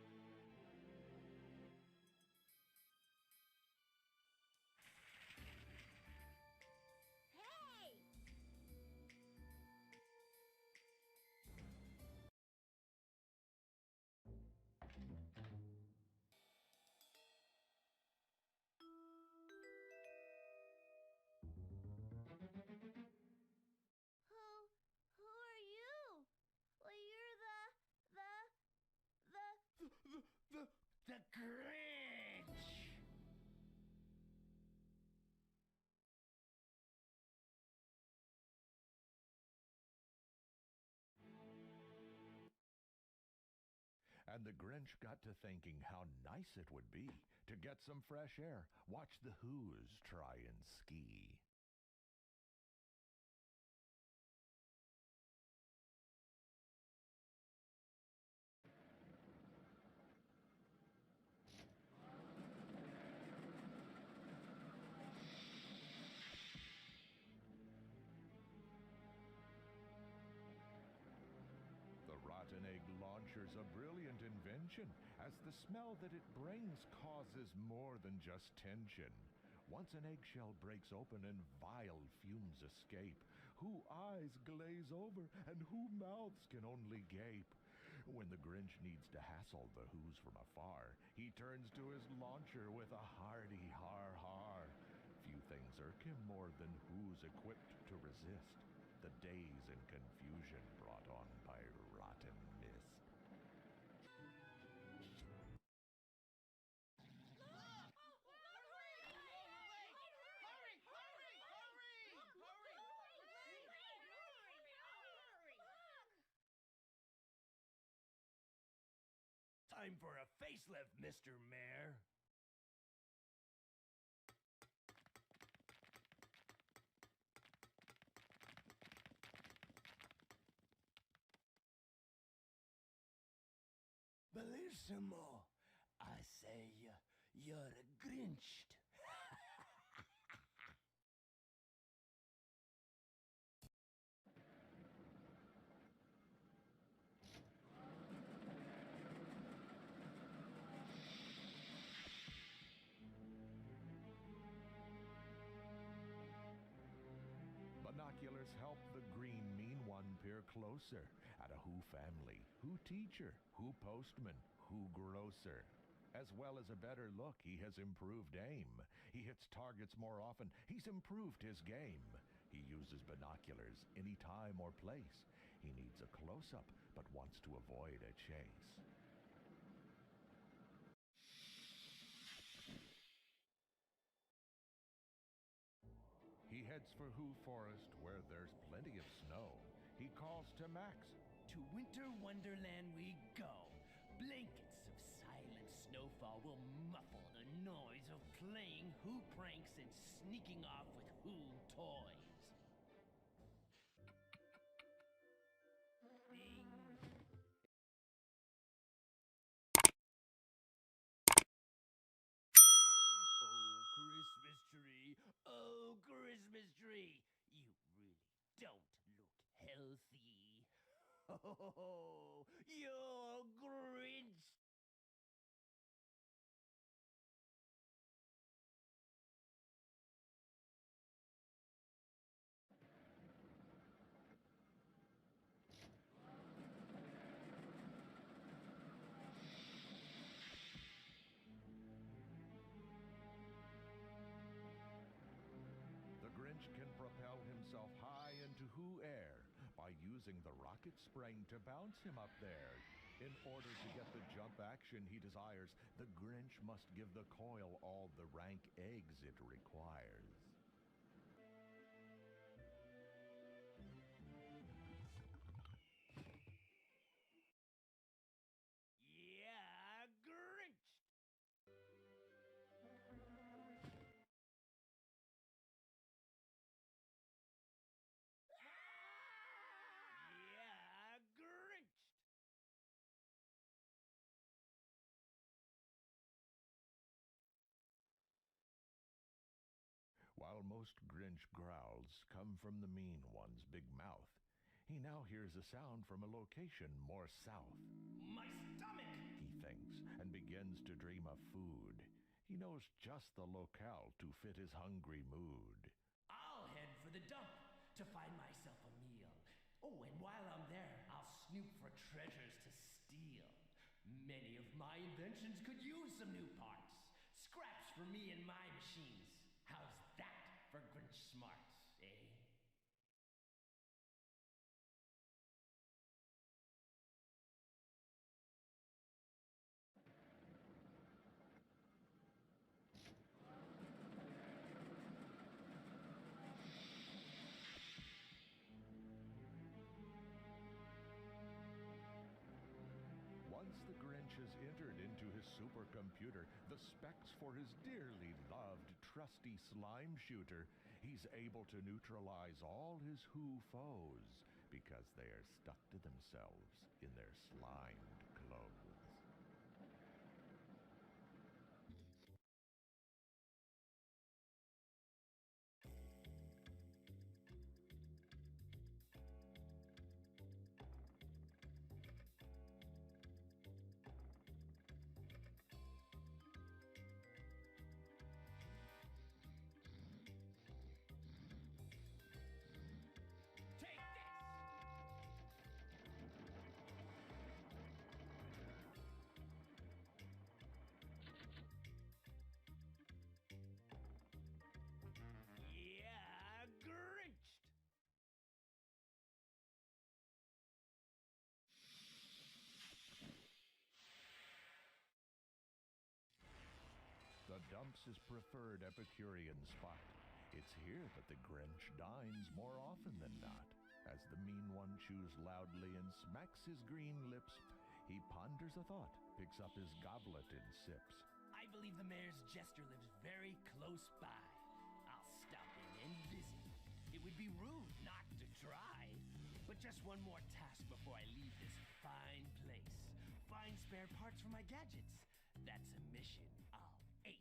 Who are you? Well, you're The Grinch! And the Grinch got to thinking how nice it would be to get some fresh air, watch the Who's try and ski. The rotten egg launcher's a brilliant invention, as the smell that it brings causes more than just tension. Once an eggshell breaks open and vile fumes escape, Who eyes glaze over and Who mouths can only gape. When the Grinch needs to hassle the Who's from afar, he turns to his launcher with a hearty har-har. Few things irk him more than Who's equipped to resist the daze and confusion brought on by rotten mist. Time for a facelift, Mr. Mayor. Bellissimo! I say you're Grinched. Binoculars help the green mean one peer closer at a Who family, Who teacher, Who postman, Who grocer. As well as a better look, he has improved aim. He hits targets more often. He's improved his game. He uses binoculars any time or place. He needs a close-up, but wants to avoid a chase. He heads for Who Forest, where there's plenty of snow. He calls to Max. To Winter Wonderland we go. Blankets of silent snowfall will muffle the noise of playing Who pranks and sneaking off with Who toys. Oh, Christmas tree! You really don't look healthy. Oh, you're Grinch! The Grinch can propel himself high into Who air by using the rocket spring to bounce him up there. In order to get the jump action he desires, the Grinch must give the coil all the rank eggs it requires. Yeah, Grinch! Yeah, Grinch! While most Grinch growls come from the mean one's big mouth, he now hears a sound from a location more south. My stomach! He thinks, and begins to dream of food. He knows just the locale to fit his hungry mood. I'll head for the dump to find myself a meal. Oh, and while I'm there, I'll snoop for treasures to steal. Many of my inventions could use some new parts. Scraps for me and my machines. How's that for Grinch smarts, eh? Once the Grinch has entered into his supercomputer the specs for his dearly loved trusty slime shooter, he's able to neutralize all his Who foes because they are stuck to themselves in their slimed clothes. Take this! Yeah, Grinched! The dump's his preferred Epicurean spot. It's here that the Grinch dines more often than not. As the mean one chews loudly and smacks his green lips, he ponders a thought, picks up his goblet and sips. I believe the mayor's jester lives very close by. I'll stop in and visit. It would be rude not to try. But just one more task before I leave this fine place. Find spare parts for my gadgets. That's a mission I'll ace.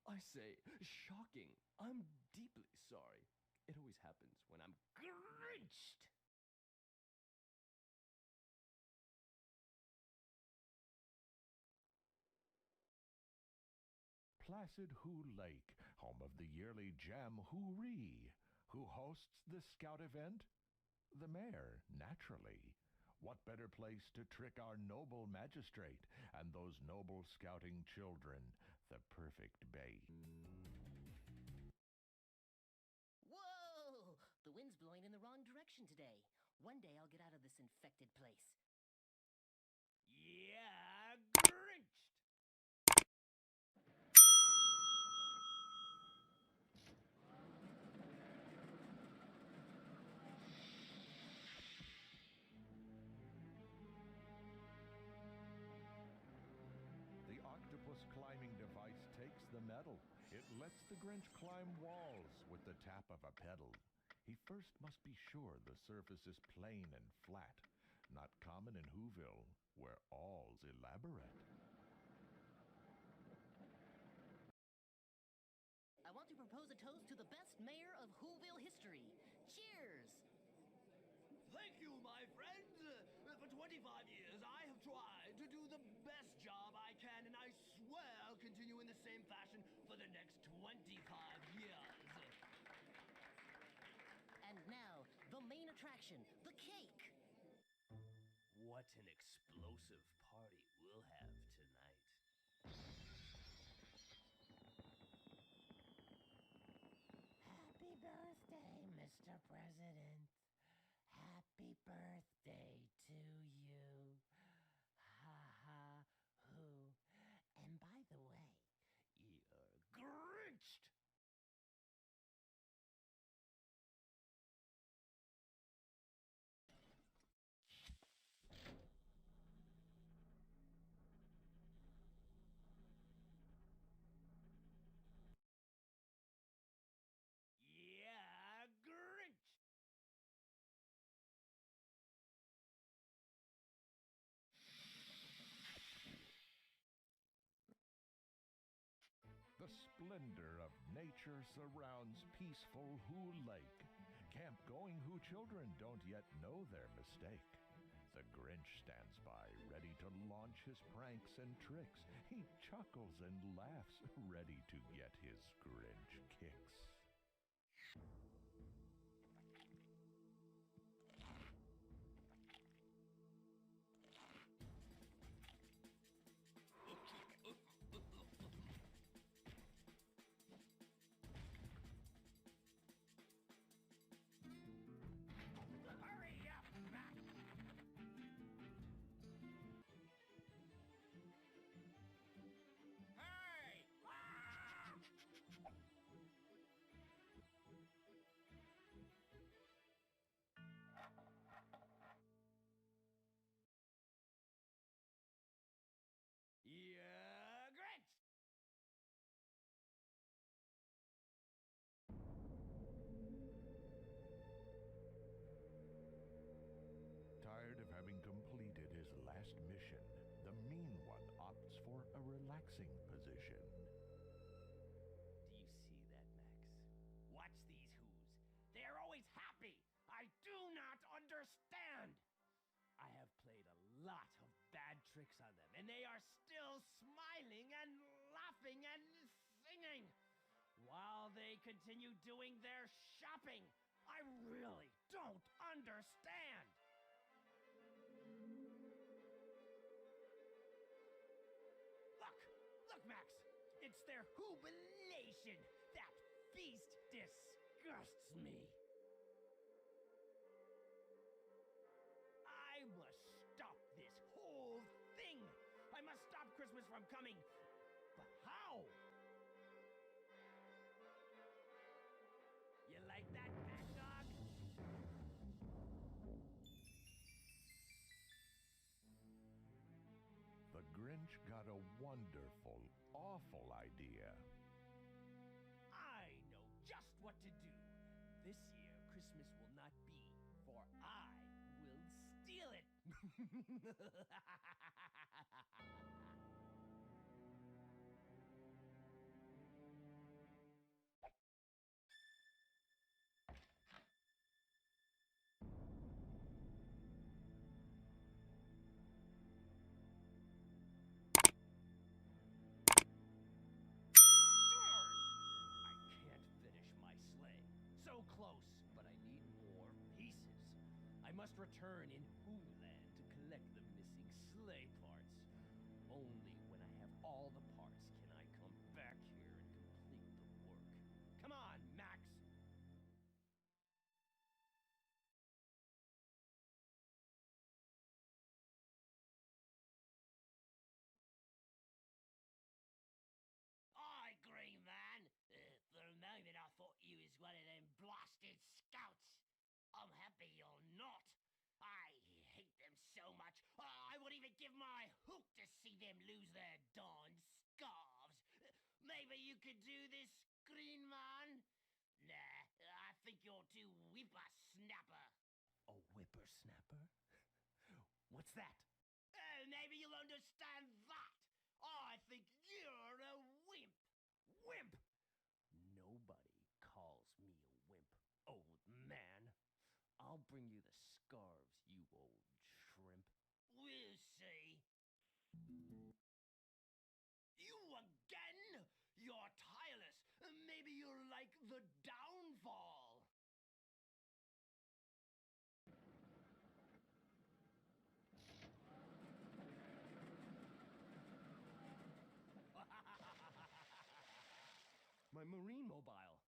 I say, shocking. I'm deeply sorry. It always happens when I'm Grinched. Placid Who Lake home of the yearly Jam Hooree. Who hosts this scout event? The mayor, naturally. What better place to trick our noble magistrate and those noble scouting children, the perfect bait? Whoa! The wind's blowing in the wrong direction today. One day I'll get out of this infected place. Yeah, Grinched! The octopus climbing device takes the medal. It lets the Grinch climb walls with the tap of a pedal. He first must be sure the surface is plain and flat, not common in Whoville, where all's elaborate. I want to propose a toast to the best mayor of Whoville history. Cheers! Thank you, my friends. For 25 years, I have tried to do the best job I can, and I swear I'll continue in the same fashion for the next 25 years. And now, the main attraction, the cake. What an explosive party we'll have tonight. Happy birthday, Mr. President. Happy birthday to you. Ha ha hoo. And by the way, You're Grinched! Yeah, Grinched! The splendor of nature surrounds peaceful Who Lake. Camp-going Who children don't yet know their mistake. The Grinch stands by, ready to launch his pranks and tricks. He chuckles and laughs, ready to get his Grinch kicks. Hurry up, Max! Hey! Yeah, Grinch! Tired of having completed his last mission, the mean one opts for a relaxing position. Do you see that, Max? Watch these Who's. They are always happy. I do not understand. I have played a lot of bad tricks on them, and they are still smiling and laughing and singing while they continue doing their shopping. I really don't understand. Look, Max. It's their jubilation. That feast disgusts me. I must stop this whole thing. I must stop Christmas from coming. But how? You like that, Mad Dog? The Grinch got a wonderful, awful idea. I know just what to do. This year, Christmas will not be, for I will steal it. Darn! I must return in Wholand to collect the missing sleigh parts. Only when I have all the parts can I come back here and complete the work. Come on, Max! Aye, Green Man. For a moment I thought you was one of them blasted scouts. I'm happy you're not. I hate them so much. I would even give my hook to see them lose their darn scarves. Maybe you could do this, Green Man? Nah, I think you're too whippersnapper. A whippersnapper? What's that? Maybe you'll understand that. I think you're a wimp. Wimp! Nobody calls me a wimp, old man. I'll bring you the scarves, you old shrimp. We'll see. You again? You're tireless. Maybe you're like the downfall. My marine mobile.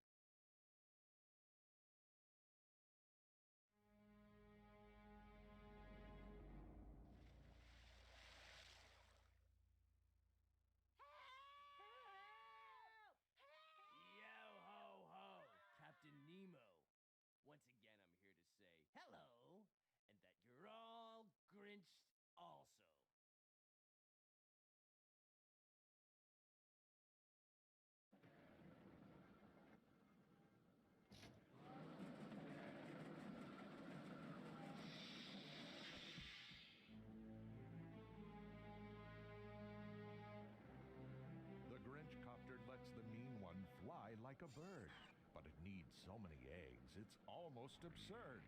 Yo ho ho, Captain Nemo. Once again, I'm here to say hello, and that you're all Grinched also. The Grinch copter lets the mean one fly like a bird, but it needs so many eggs, it's almost absurd.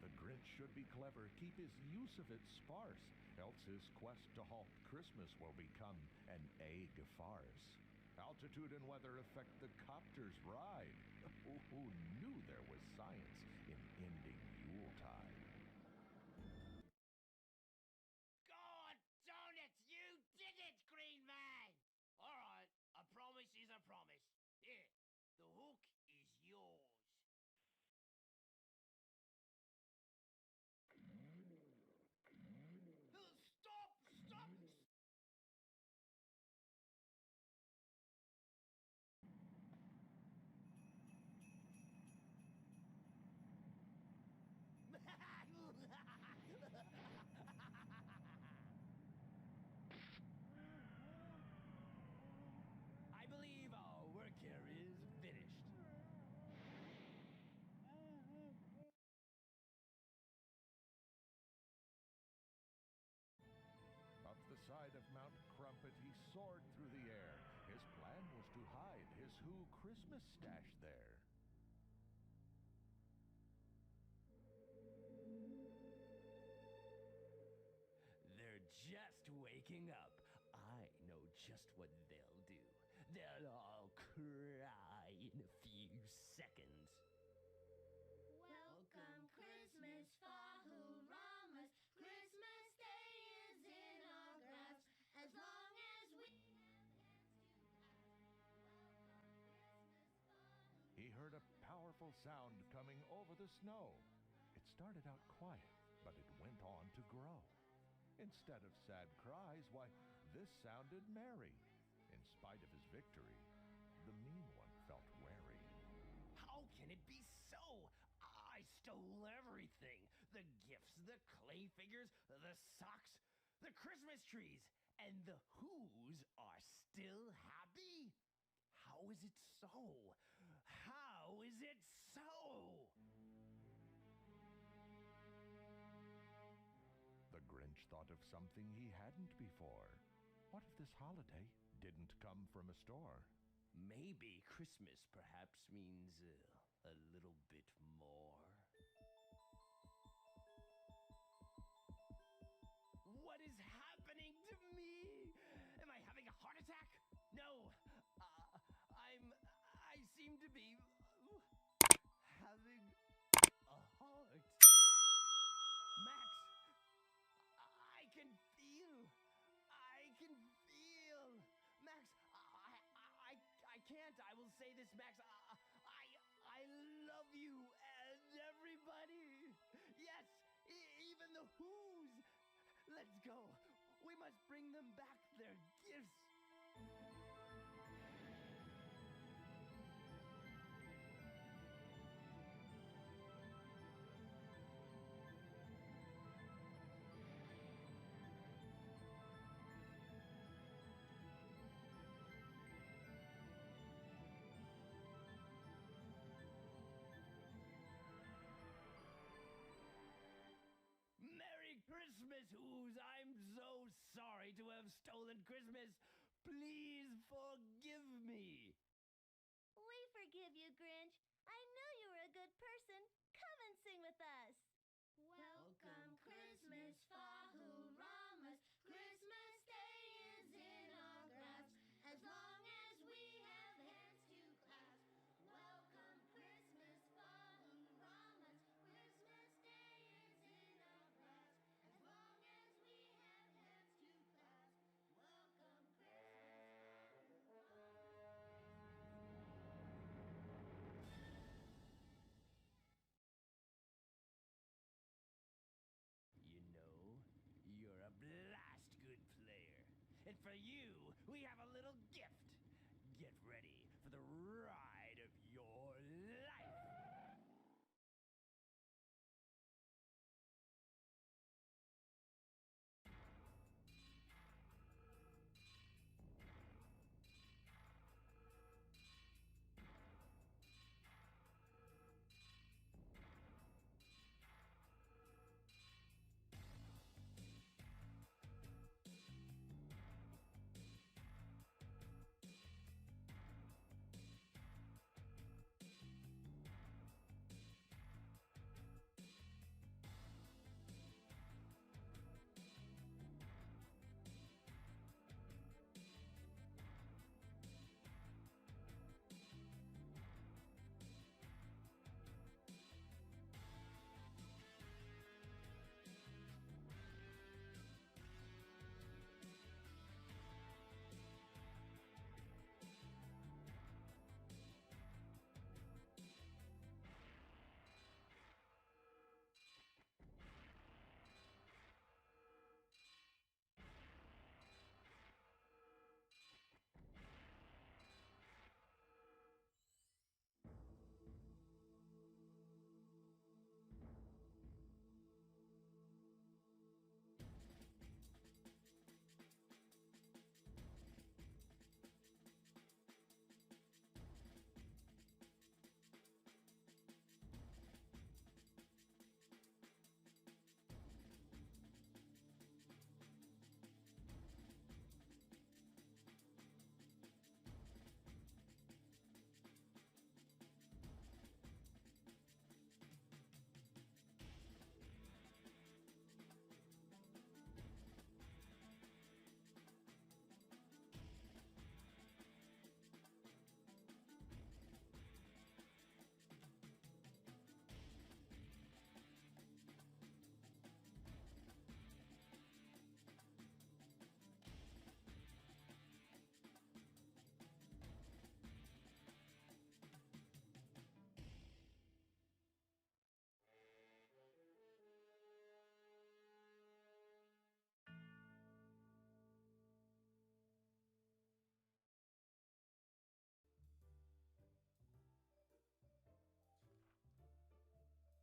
The Grinch should be clever, keep his use of it sparse, else his quest to halt Christmas will become an egg farce. Altitude and weather affect the copter's ride. Who knew there was science in ending Yuletide? God darn it! You did it, Green Man! Alright, a promise is a promise. Here, the hook is yours. Stop! Stop! I believe our work here is finished. Up the side of Mount Crumpet he soared through the air. His plan was to hide his Who Christmas stash there. They're just waking up. I know just what they'll do. They'll all cry in a few seconds. Welcome Christmas, Fahuramas. Christmas Day is in our grasp. As long as we have hands to clasp. Welcome Christmas, He heard a powerful sound coming over the snow. It started out quiet, but it went on to grow. Instead of sad cries, why, this sounded merry. In spite of his victory, the mean one felt wary. How can it be so? I stole everything. The gifts, the clay figures, the socks, the Christmas trees, and the Who's are still happy? How is it so? How is it so? The Grinch thought of something he hadn't before. What if this holiday didn't come from a store? Maybe Christmas perhaps means a little bit more. What is happening to me? Am I having a heart attack? No, I seem to be having a heart. can't. I will say this, Max. I love you and everybody. Yes, even the Who's. Let's go. We must bring them back their gifts. Merry Christmas, Who's! I'm so sorry to have stolen Christmas. Please forgive me. We forgive you, Grinch. I know you're a good person. Come and sing with us. Welcome Christmas, Fahuramas. Christmas Day is in our grasp. As long as we have hands to clasp. Welcome Christmas, Fahuramas. Christmas Day is in our grasp. As long as we have hands to clasp. Welcome You know, you're a blast good player. And for you, we have a little gift. Get ready for the ride of your life.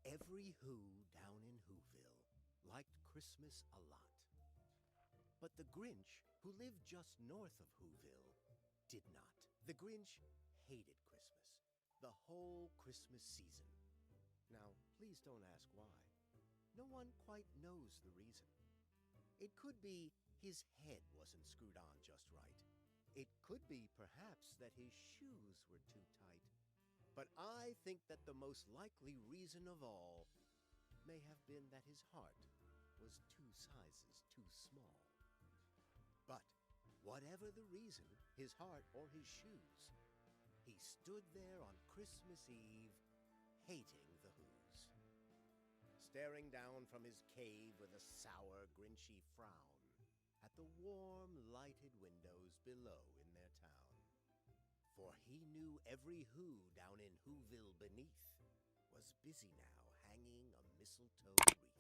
Every Who down in Whoville liked Christmas a lot. But the Grinch, who lived just north of Whoville, did not. The Grinch hated Christmas, the whole Christmas season. Now, please don't ask why. No one quite knows the reason. It could be his head wasn't screwed on just right. It could be, perhaps, that his shoes were too tight. But I think that the most likely reason of all may have been that his heart was 2 sizes too small. But whatever the reason, his heart or his shoes, he stood there on Christmas Eve, hating the Who's. Staring down from his cave with a sour, grinchy frown at the warm, lighted windows below in their town. For he knew every Who down in Whoville beneath was busy now hanging a mistletoe wreath.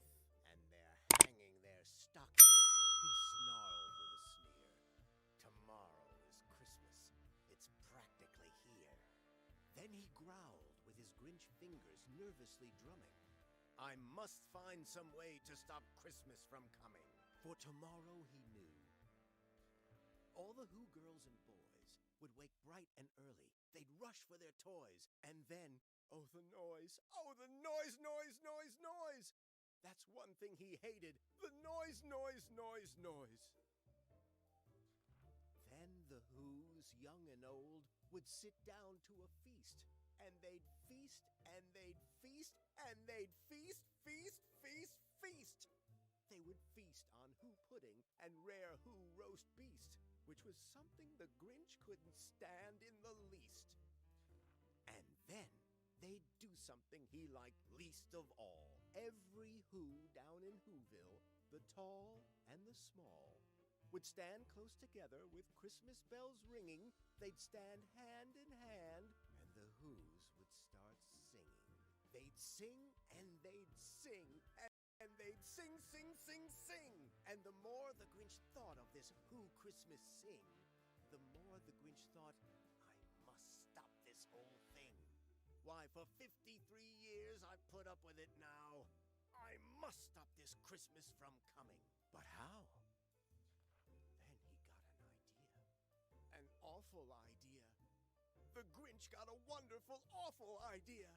And they're hanging their stockings, he snarled with a sneer. Tomorrow is Christmas. It's practically here. Then he growled with his Grinch fingers nervously drumming. I must find some way to stop Christmas from coming. For tomorrow, he knew, all the Who girls and boys would wake bright and early. They'd rush for their toys. And then, oh, the noise. Oh, the noise, noise, noise, noise. That's one thing he hated. The noise, noise, noise, noise. Then the Who's, young and old, would sit down to a feast. And they'd feast, and they'd feast, and they'd feast, feast, feast, feast. They would feast on Who pudding and rare Who roast beast, which was something the Grinch couldn't stand in the least. And then they'd do something he liked least of all. Every Who down in Whoville, the tall and the small, would stand close together with Christmas bells ringing. They'd stand hand in hand, and the Who's would start singing. They'd sing and they'd sing, and they'd sing, sing, sing, sing. And the more the Grinch thought of this Who Christmas sing, the more the Grinch thought, I must stop this whole thing. Why, for 53 years I've put up with it now. I must stop this Christmas from coming. But how? Then he got an idea. An awful idea. The Grinch got a wonderful, awful idea.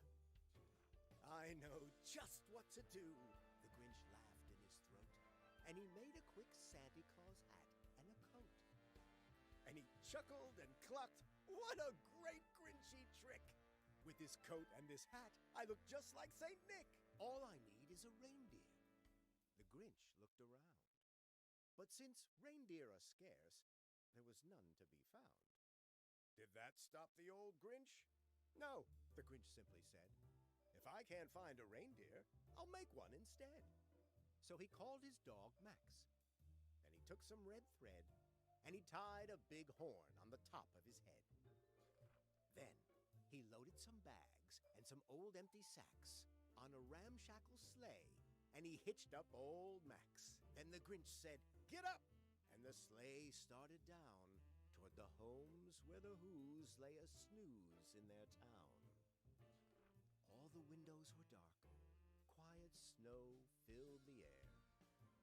I know just what to do. The Grinch laughed in his throat, and he made a quick Santa Claus hat and a coat. And he chuckled and clucked. What a great Grinchy trick! With this coat and this hat, I look just like St. Nick. All I need is a reindeer. The Grinch looked around. But since reindeer are scarce, there was none to be found. Did that stop the old Grinch? No, the Grinch simply said. If I can't find a reindeer, I'll make one instead. So he called his dog Max. Then he took some red thread, and he tied a big horn on the top of his head. Then he loaded some bags and some old empty sacks on a ramshackle sleigh, and he hitched up old Max. Then the Grinch said, "Get up!" And the sleigh started down toward the homes where the Who's lay a snooze in their town. All the windows were dark. Quiet snow filled the air.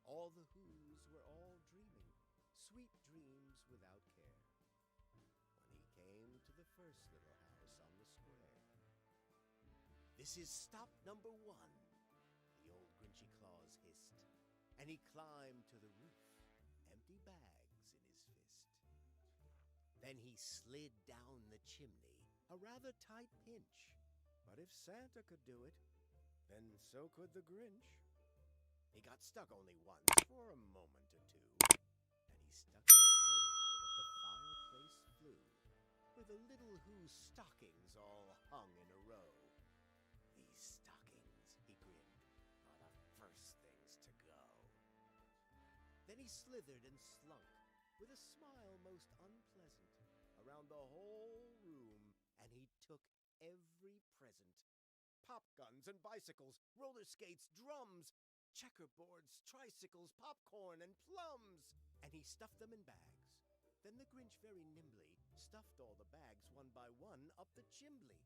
All the Who's were all dreaming, sweet dreams without care. When he came to the first little house on the square. This is stop number 1, the old Grinchy Claus hissed. And he climbed to the roof, empty bags in his fist. Then he slid down the chimney, a rather tight pinch. But if Santa could do it, then so could the Grinch. He got stuck only once, for a moment or two, and he stuck his head out of the fireplace flue, where the little Who's stockings all hung in a row. These stockings, he grinned, are the first things to go. Then he slithered and slunk, with a smile most unpleasant, around the whole room, and he took every present. Pop guns and bicycles, roller skates, drums, checkerboards, tricycles, popcorn, and plums. And he stuffed them in bags. Then the Grinch very nimbly stuffed all the bags one by one up the chimbley.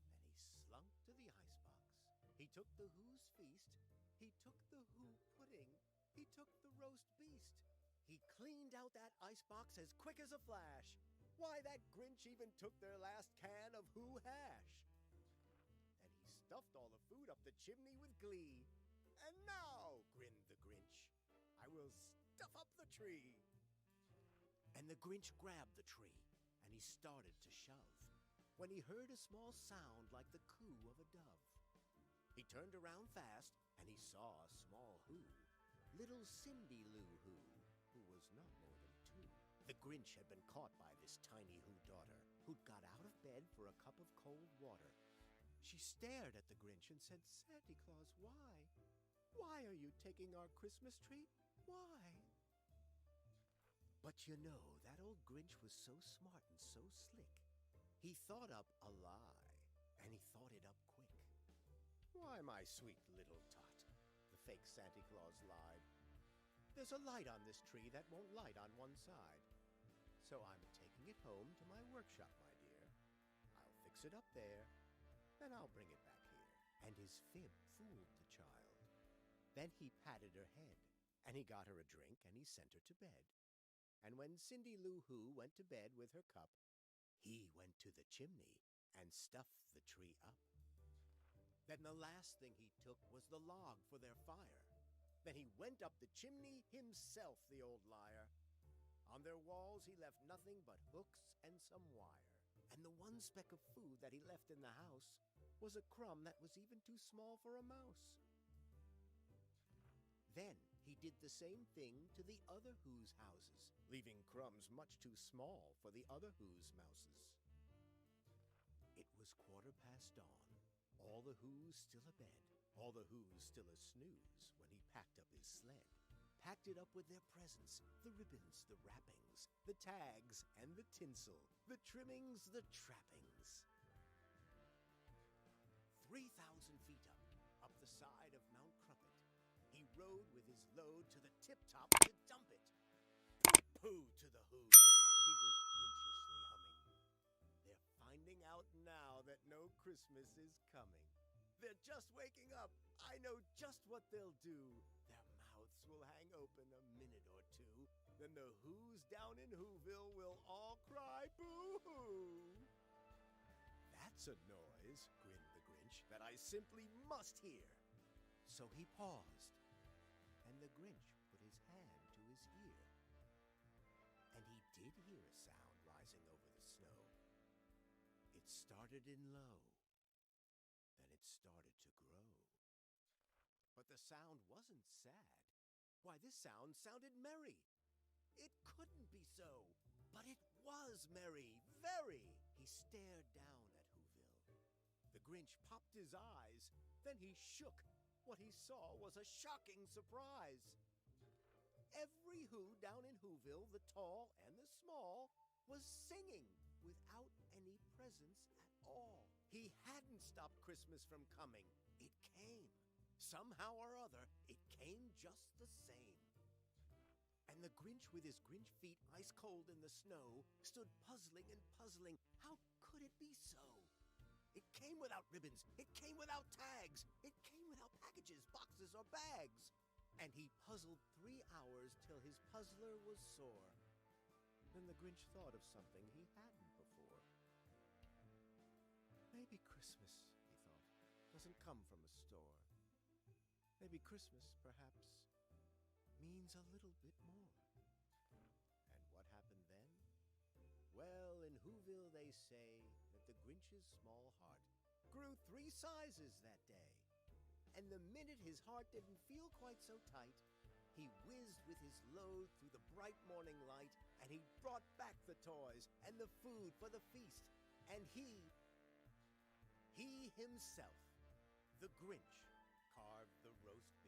Then he slunk to the icebox. He took the Who's feast. He took the Who pudding. He took the roast beast. He cleaned out that icebox as quick as a flash. Why, that Grinch even took their last can of Who hash. Then he stuffed all the food up the chimney with glee. And now, grinned the Grinch, I will stuff up the tree. And the Grinch grabbed the tree, and he started to shove, when he heard a small sound like the coo of a dove. He turned around fast, and he saw a small Who, little Cindy Lou Who was not more than 2. The Grinch had been caught by this tiny Who daughter, who'd got out of bed for a cup of cold water. She stared at the Grinch and said, "Santa Claus, why? Why are you taking our Christmas tree? Why?" But you know, that old Grinch was so smart and so slick. He thought up a lie, and he thought it up quick. "Why, my sweet little tot," the fake Santa Claus lied, "there's a light on this tree that won't light on one side. So I'm taking it home to my workshop, my dear. I'll fix it up there, then I'll bring it back here." And his fib fooled the child. Then he patted her head, and he got her a drink, and he sent her to bed. And when Cindy Lou Who went to bed with her cup, he went to the chimney and stuffed the tree up. Then the last thing he took was the log for their fire. Then he went up the chimney himself, the old liar. On their walls he left nothing but hooks and some wire. And the one speck of food that he left in the house was a crumb that was even too small for a mouse. Then he did the same thing to the other Who's houses, leaving crumbs much too small for the other Who's mouses. It was 15:15, all the Who's still abed, all the Who's still a snooze when he packed up his sled. Packed it up with their presents, the ribbons, the wrappings, the tags and the tinsel, the trimmings, the trappings. 3,000 feet up the side of Mount Crumpet, he rode with his load to the tip-top to dump it. Pooh to the Who's, he was grinchishly humming. They're finding out now that no Christmas is coming. They're just waking up. I know just what they'll do. Their mouths will hang open a minute or two. Then the Who's down in Whoville will all cry boo-hoo. "That's a noise," grinned the Grinch, "that I simply must hear." So he paused, and the Grinch put his hand to his ear. And he did hear a sound rising over the snow. It started in low, then it started to grow. But the sound wasn't sad. Why, this sound sounded merry. It couldn't be so, but it was merry, very. He stared down at Whoville. The Grinch popped his eyes, then he shook. What he saw was a shocking surprise. Every Who down in Whoville, the tall and the small, was singing without any presents at all. He hadn't stopped Christmas from coming. It came. Somehow or other, it came just the same. And the Grinch, with his Grinch feet ice cold in the snow, stood puzzling and puzzling. How could it be so? It came without ribbons. It came without tags. It came without packages, boxes, or bags. And he puzzled 3 hours till his puzzler was sore. Then the Grinch thought of something he hadn't before. Maybe Christmas, he thought, doesn't come from a store. Maybe Christmas, perhaps, means a little bit more. And what happened then? Well, in Whoville they say that the Grinch's small heart grew 3 sizes that day. And the minute his heart didn't feel quite so tight, he whizzed with his load through the bright morning light, and he brought back the toys and the food for the feast. And he himself, the Grinch, carved the roast